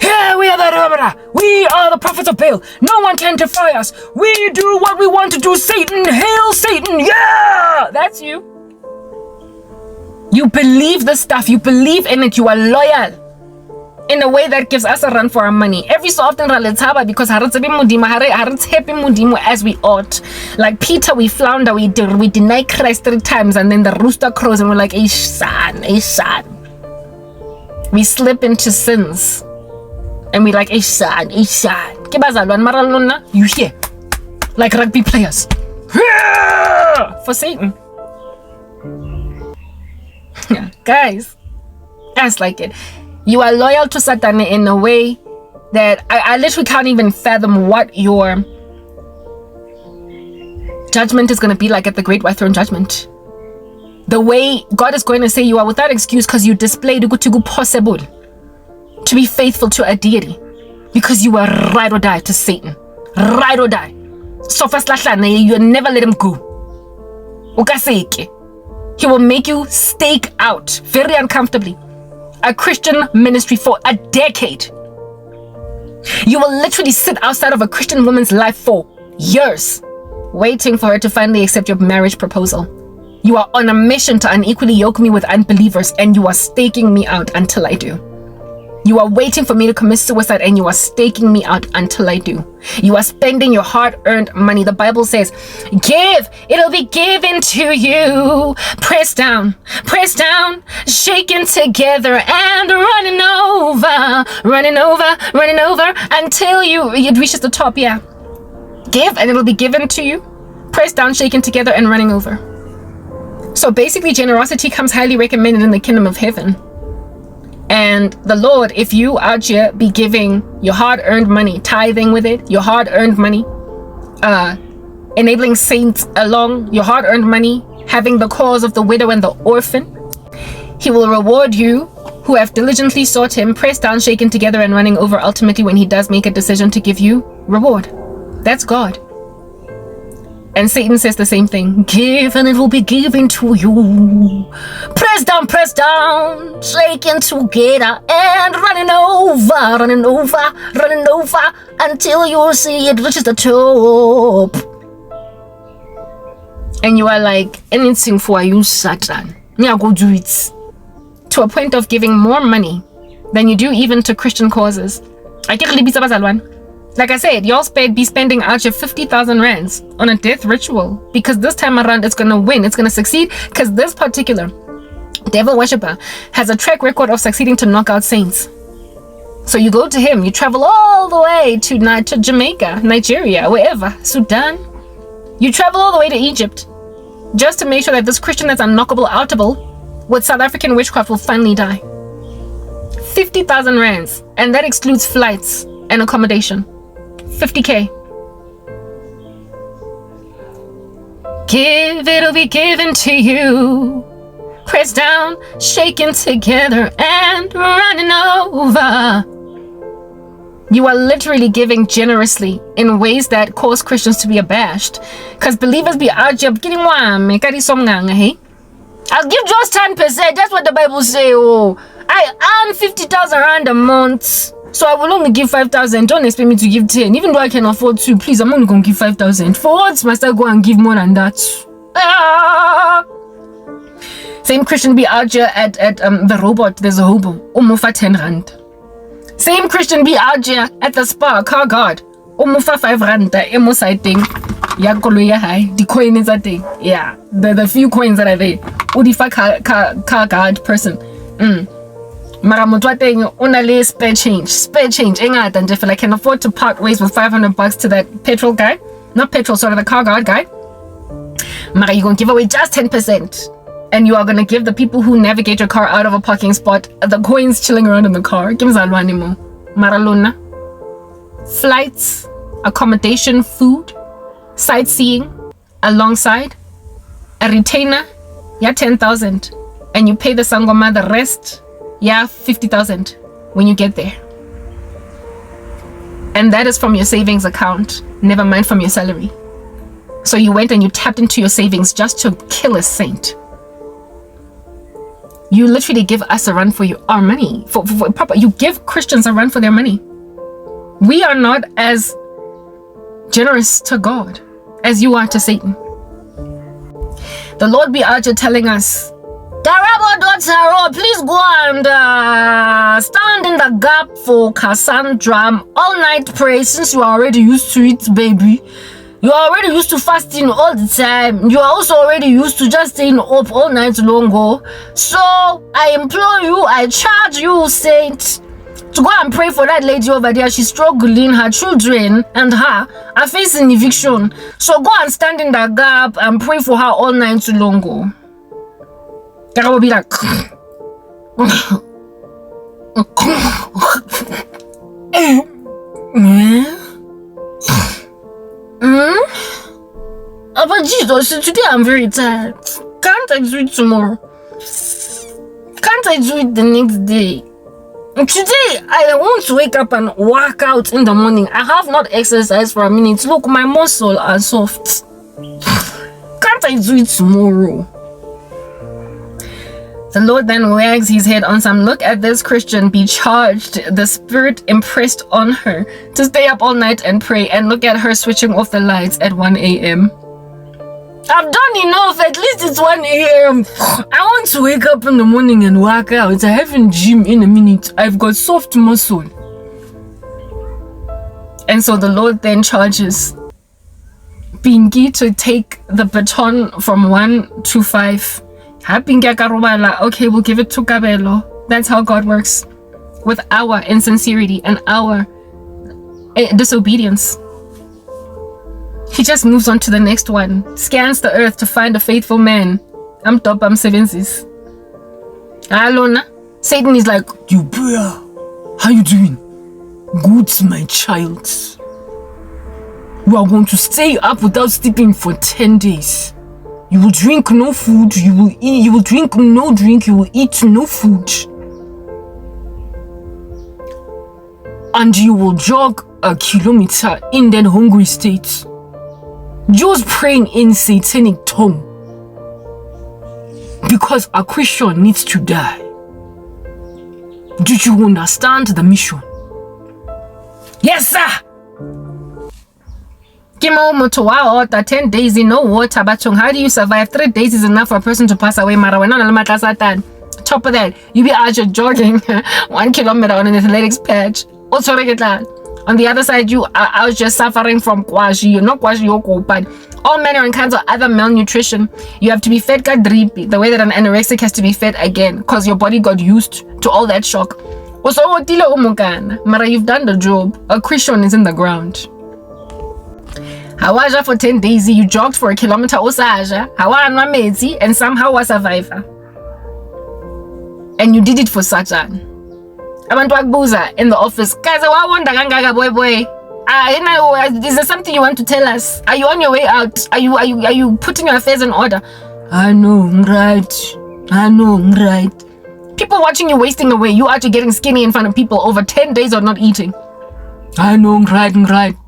Here we are the prophets of Baal. No one can defy us. We do what we want to do. Satan, hail Satan. Yeah, that's you. You believe the stuff. You believe in it. You are loyal in a way that gives us a run for our money. Every so often because as we ought. Like Peter, we flounder, we deny Christ 3 times, and then the rooster crows and we're like, son. We slip into sins and we like, son. You hear? Like rugby players. For Satan. Yeah, guys, that's like it. You are loyal to Satan in a way that I literally can't even fathom what your judgment is going to be like at the Great White Throne Judgment. The way God is going to say you are without excuse because you displayed possible to be faithful to a deity, because you were ride or die to Satan. Ride or die. So fast you never let him go. He will make you stake out very uncomfortably a Christian ministry for a decade. You will literally sit outside of a Christian woman's life for years, waiting for her to finally accept your marriage proposal. You are on a mission to unequally yoke me with unbelievers, and you are staking me out until I do. You are waiting for me to commit suicide, and you are staking me out until I do. You are spending your hard-earned money. The Bible says, give, it'll be given to you. Pressed down, shaken together, and running over until it reaches the top. Yeah. Give, and it'll be given to you. Pressed down, shaken together, and running over. So basically, generosity comes highly recommended in the kingdom of heaven. And the Lord, if you out here be giving your hard-earned money, tithing with it, your hard-earned money, enabling saints along, your hard-earned money, having the cause of the widow and the orphan, he will reward you who have diligently sought him, pressed down, shaken together, and running over, ultimately when he does make a decision to give you reward. That's God. And Satan says the same thing. Give, and it will be given to you. Press down, shaking together, and running over, until you see it reaches the top. And you are like, anything for you, Satan. Yeah, go do it. To a point of giving more money than you do even to Christian causes. Like I said, y'all be spending out your 50,000 rands on a death ritual, because this time around it's going to win. It's going to succeed, because this particular devil worshipper has a track record of succeeding to knock out saints. So you go to him, you travel all the way to Jamaica, Nigeria, wherever, Sudan. You travel all the way to Egypt just to make sure that this Christian that's unknockable, outable with South African witchcraft will finally die. 50,000 rands, and that excludes flights and accommodation. 50K. Give, it'll be given to you. Pressed down, shaken together, and running over. You are literally giving generously in ways that cause Christians to be abashed, because believers be out here getting one. I'll give just 10%. That's what the Bible say. Oh, I earn 50,000 rand a month, so I will only give 5,000. Don't expect me to give 10, even though I can afford to. Please, I'm only gonna give 5,000. For what must I go and give more than that? Same Christian be out here at the robot. There's a hobo. Umufa 10 rand. Same Christian be out here at the spa, car guard. Umufa 5 rand. The emo side thing. The coin is a thing. Yeah, the few coins that are there. Udifa car guard person. Mara motwa thing only spare change. Engad, and if I can afford to part ways with $500 to that petrol guy, not petrol, sorry, the car guard guy. Mara, you gonna give away just 10%, and you are gonna give the people who navigate your car out of a parking spot the coins chilling around in the car. Give me animo. Mara luna. Flights, accommodation, food, sightseeing, alongside a retainer. Yeah, 10,000, and you pay the sangoma the rest. Yeah, 50,000 when you get there. And that is from your savings account, never mind from your salary. So you went and you tapped into your savings just to kill a saint. You literally give us a run for our money. For proper, you give Christians a run for their money. We are not as generous to God as you are to Satan. The Lord be out here telling us, Karabo daughter, please go and stand in the gap for Cassandra. All night pray, since you are already used to it, baby. You are already used to fasting all the time. You are also already used to just staying up all night long. So I implore you, I charge you, saint, to go and pray for that lady over there. She's struggling. Her children and her are facing eviction. So go and stand in the gap and pray for her all night long. Karabo be like, Papa Jesus, today I'm very tired. Can't I do it tomorrow? Can't I do it the next day? Today, I want to wake up and work out in the morning. I have not exercised for a minute. Look, my muscles are soft. Can't I do it tomorrow? The Lord then wags his head on some. Look at this Christian be charged. The Spirit impressed on her to stay up all night and pray, and look at her switching off the lights at 1 a.m. I've done enough. At least it's 1 a.m. I want to wake up in the morning and work out. I haven't gym in a minute. I've got soft muscle. And so the Lord then charges Pinky to take the baton from 1 to 5. Okay, we'll give it to Kabelo. That's how God works. With our insincerity and our disobedience. He just moves on to the next one. Scans the earth to find a faithful man. I'm top, I'm seventies. Alona. Satan is like, you prayer. How you doing? Good, my child. You are going to stay up without sleeping for 10 days. You will drink no food, you will drink no drink, you will eat no food. And you will jog a kilometer in that hungry state. Just praying in satanic tongue. Because a Christian needs to die. Do you understand the mission? Yes, sir! Wow, 10 days in no water, but how do you survive? 3 days is enough for a person to pass away. Top of that, you be out here jogging 1 kilometer on an athletics patch. Also, on the other side, you are out just suffering from kwashi. You're not kwashi, but all manner and kinds of other malnutrition. You have to be fed kadripi, the way that an anorexic has to be fed again, because your body got used to all that shock. Mara, you've done the job. A Christian is in the ground. Hawaja for 10 days, you jogged for a kilometer osaja. Hawa mezi, and somehow was a survivor. And you did it for Satan. Abantu akbuza in the office. Guys, I wonder boy. Is there something you want to tell us? Are you on your way out? Are you putting your affairs in order? I know, right. People watching you wasting away. You are getting skinny in front of people over 10 days of not eating. I know, right.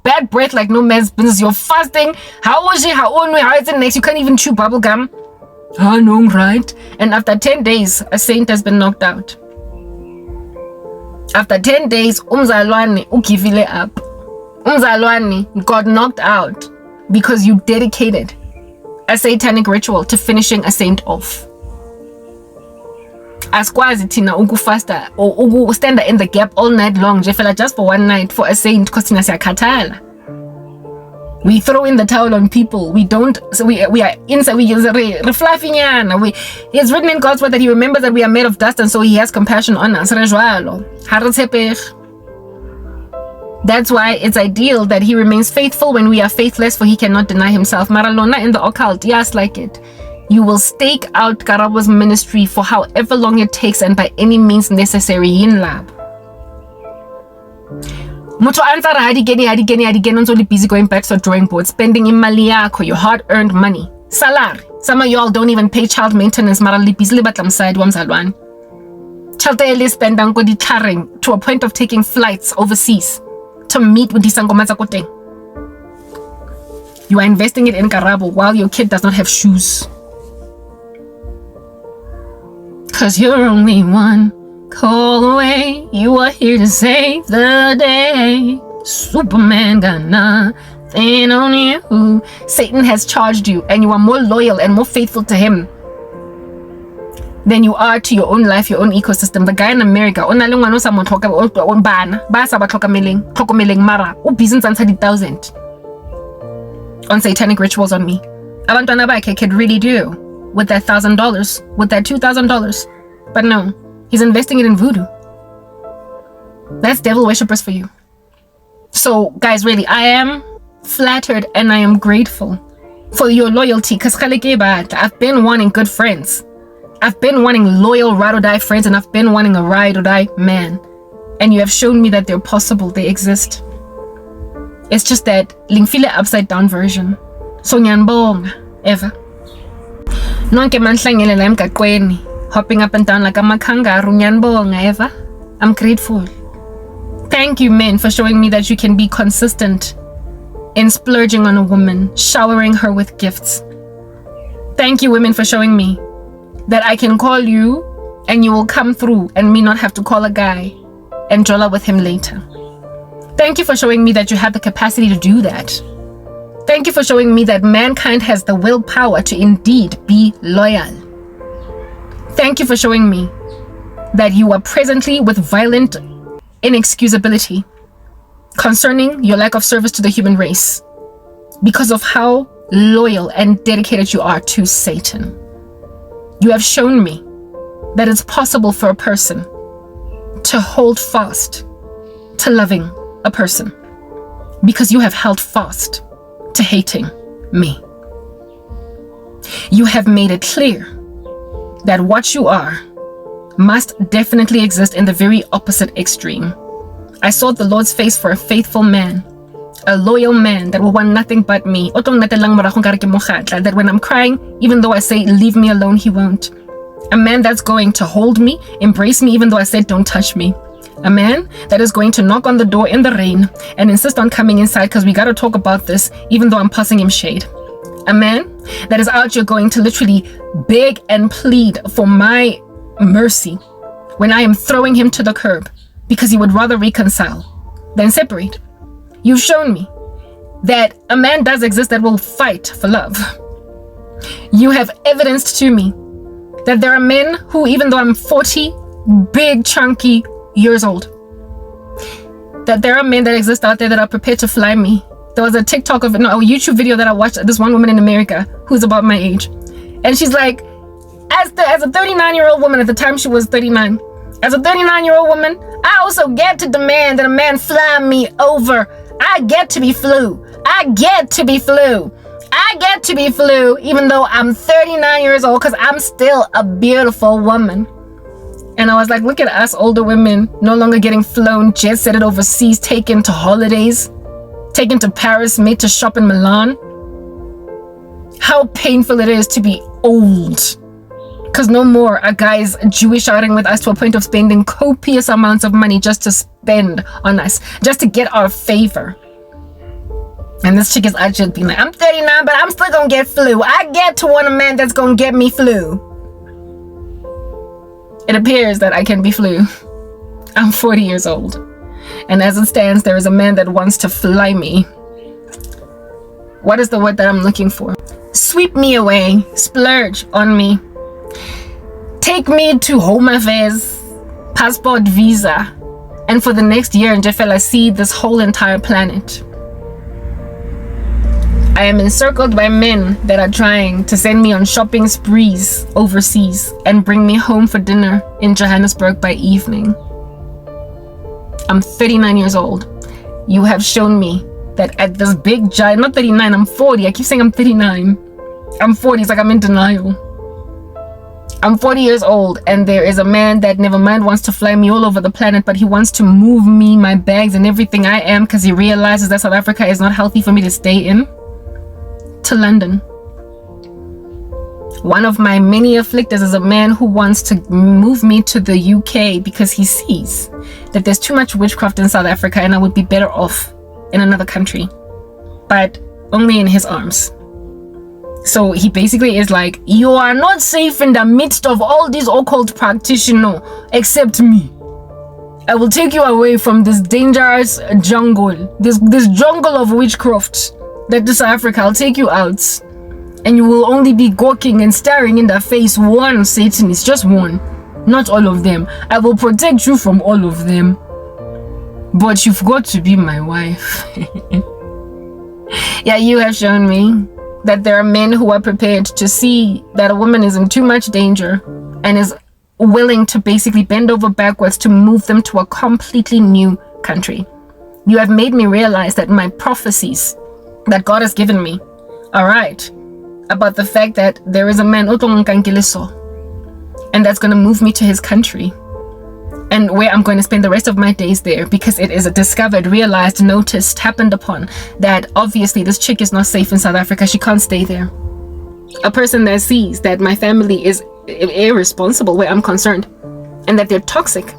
Bad breath like no man's business. You're fasting. How is it next? You can't even chew bubble gum. I know, right. And after 10 days, a saint has been knocked out. After 10 days, Umzalwane ukivile up. Umzalwane got knocked out because you dedicated a satanic ritual to finishing a saint off. Askwazi tina ukufasta or stand in the gap all night long, Jefela, just for one night for a saint, because tina siyakhathala. We throw in the towel on people. We don't. So we are inside. We use it's written in God's word that He remembers that we are made of dust, and so He has compassion on us. That's why it's ideal that He remains faithful when we are faithless, for He cannot deny Himself. Maralona in the occult, yes, like it. You will stake out Karabo's ministry for however long it takes and by any means necessary in lab. Mucho answer again, only busy going back to the drawing board, spending imali yakho, your hard-earned money. Salary. Some of y'all don't even pay child maintenance, marali busy batlam side wamzalwan. Child spend to a point of taking flights overseas to meet with Disangoma Zakote. You are investing it in Karabo while your kid does not have shoes. Cause you're only one call away. You are here to save the day. Superman got nothing on you. Satan has charged you, and you are more loyal and more faithful to him than you are to your own life, your own ecosystem. The guy in America, mara, business 30,000 on satanic rituals on me. Abantwana bakhe could really do with that $1,000, with that $2,000. But no, he's investing it in voodoo. That's devil worshippers for you. So guys, really, I am flattered and I am grateful for your loyalty, because I've been wanting good friends. I've been wanting loyal ride or die friends, and I've been wanting a ride or die man. And you have shown me that they're possible, they exist. It's just that Lingfile upside down version. So ngiyanibonga, Eva. Nonke manihlangene la emgaqweni, hopping up and down like a kangaroo. Ngiyanibonga, Eva. I'm grateful. Thank you, men, for showing me that you can be consistent in splurging on a woman, showering her with gifts. Thank you, women, for showing me that I can call you and you will come through and me not have to call a guy and jolla with him later. Thank you for showing me that you have the capacity to do that. Thank you for showing me that mankind has the willpower to indeed be loyal. Thank you for showing me that you are presently with violent inexcusability concerning your lack of service to the human race because of how loyal and dedicated you are to Satan. You have shown me that it's possible for a person to hold fast to loving a person because you have held fast to hating me. You have made it clear that what you are must definitely exist in the very opposite extreme. I sought the Lord's face for a faithful man, a loyal man that will want nothing but me. That when I'm crying, even though I say, leave me alone, he won't. A man that's going to hold me, embrace me, even though I said, don't touch me. A man that is going to knock on the door in the rain and insist on coming inside because we got to talk about this, even though I'm passing him shade. A man that is out here going to literally beg and plead for my mercy when I am throwing him to the curb because he would rather reconcile than separate. You've shown me that a man does exist that will fight for love. You have evidenced to me that there are men who, even though I'm 40, big, chunky years old, that there are men that exist out there that are prepared to fly me. There was a YouTube video that I watched, this one woman in America who's about my age. And she's like, as a 39-year-old woman, at the time she was 39, as a 39-year-old woman, I also get to demand that a man fly me over. I get to be flew. I get to be flew. I get to be flew, even though I'm 39 years old, because I'm still a beautiful woman. And I was like, look at us older women, no longer getting flown, jet-setted overseas, taken to holidays, taken to Paris, made to shop in Milan. How painful it is to be old. Because no more are guys Jewish outing with us to a point of spending copious amounts of money just to spend on us, just to get our favor. And this chick is actually being like, I'm 39, but I'm still gonna get flu. I get to want a man that's gonna get me flu. It appears that I can be flu. I'm 40 years old. And as it stands, there is a man that wants to fly me. What is the word that I'm looking for? Sweep me away. Splurge on me. Take me to Home Affairs, passport, visa, and for the next year in Jeffela, see this whole entire planet. I am encircled by men that are trying to send me on shopping sprees overseas and bring me home for dinner in Johannesburg by evening. I'm 39 years old. You have shown me that at this big giant, not 39, I'm 40. I keep saying I'm 39. I'm 40, it's like I'm in denial. I'm 40 years old and there is a man that never mind wants to fly me all over the planet, but he wants to move me, my bags and everything I am, because he realizes that South Africa is not healthy for me to stay in, to London. One of my many afflictors is a man who wants to move me to the UK because he sees that there's too much witchcraft in South Africa and I would be better off in another country, but only in his arms. So he basically is like, you are not safe in the midst of all these occult practitioners except me. I will take you away from this dangerous jungle, this jungle of witchcraft that is Africa. I'll take you out and you will only be gawking and staring in the face one Satanist, just one, not all of them. I will protect you from all of them, but you've got to be my wife. Yeah, you have shown me that there are men who are prepared to see that a woman is in too much danger and is willing to basically bend over backwards to move them to a completely new country. You have made me realize that my prophecies that God has given me are right about the fact that there is a man and that's going to move me to his country. and where I'm going to spend the rest of my days there, because it is a discovered, realized, noticed, happened upon that obviously this chick is not safe in South Africa. She can't stay there. A person that sees that my family is irresponsible where I'm concerned, and that they're toxic,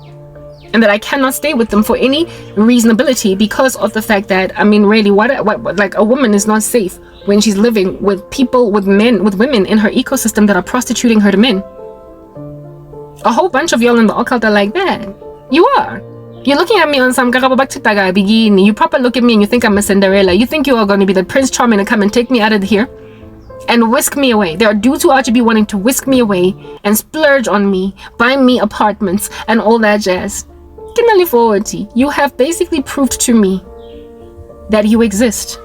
and that I cannot stay with them for any reasonability because of the fact that, I mean, really, what like, a woman is not safe when she's living with people, with men, with women in her ecosystem that are prostituting her to men. A whole bunch of y'all in the occult are like that. You are. You're looking at me on some Karabo bikini bikini. You proper look at me and you think I'm a Cinderella. You think you are going to be the Prince Charming to come and take me out of here and whisk me away. There are dudes who are to be wanting to whisk me away and splurge on me, buy me apartments and all that jazz. You have basically proved to me that you exist.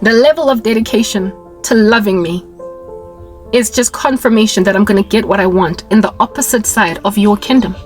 The level of dedication to loving me is just confirmation that I'm going to get what I want in the opposite side of your kingdom.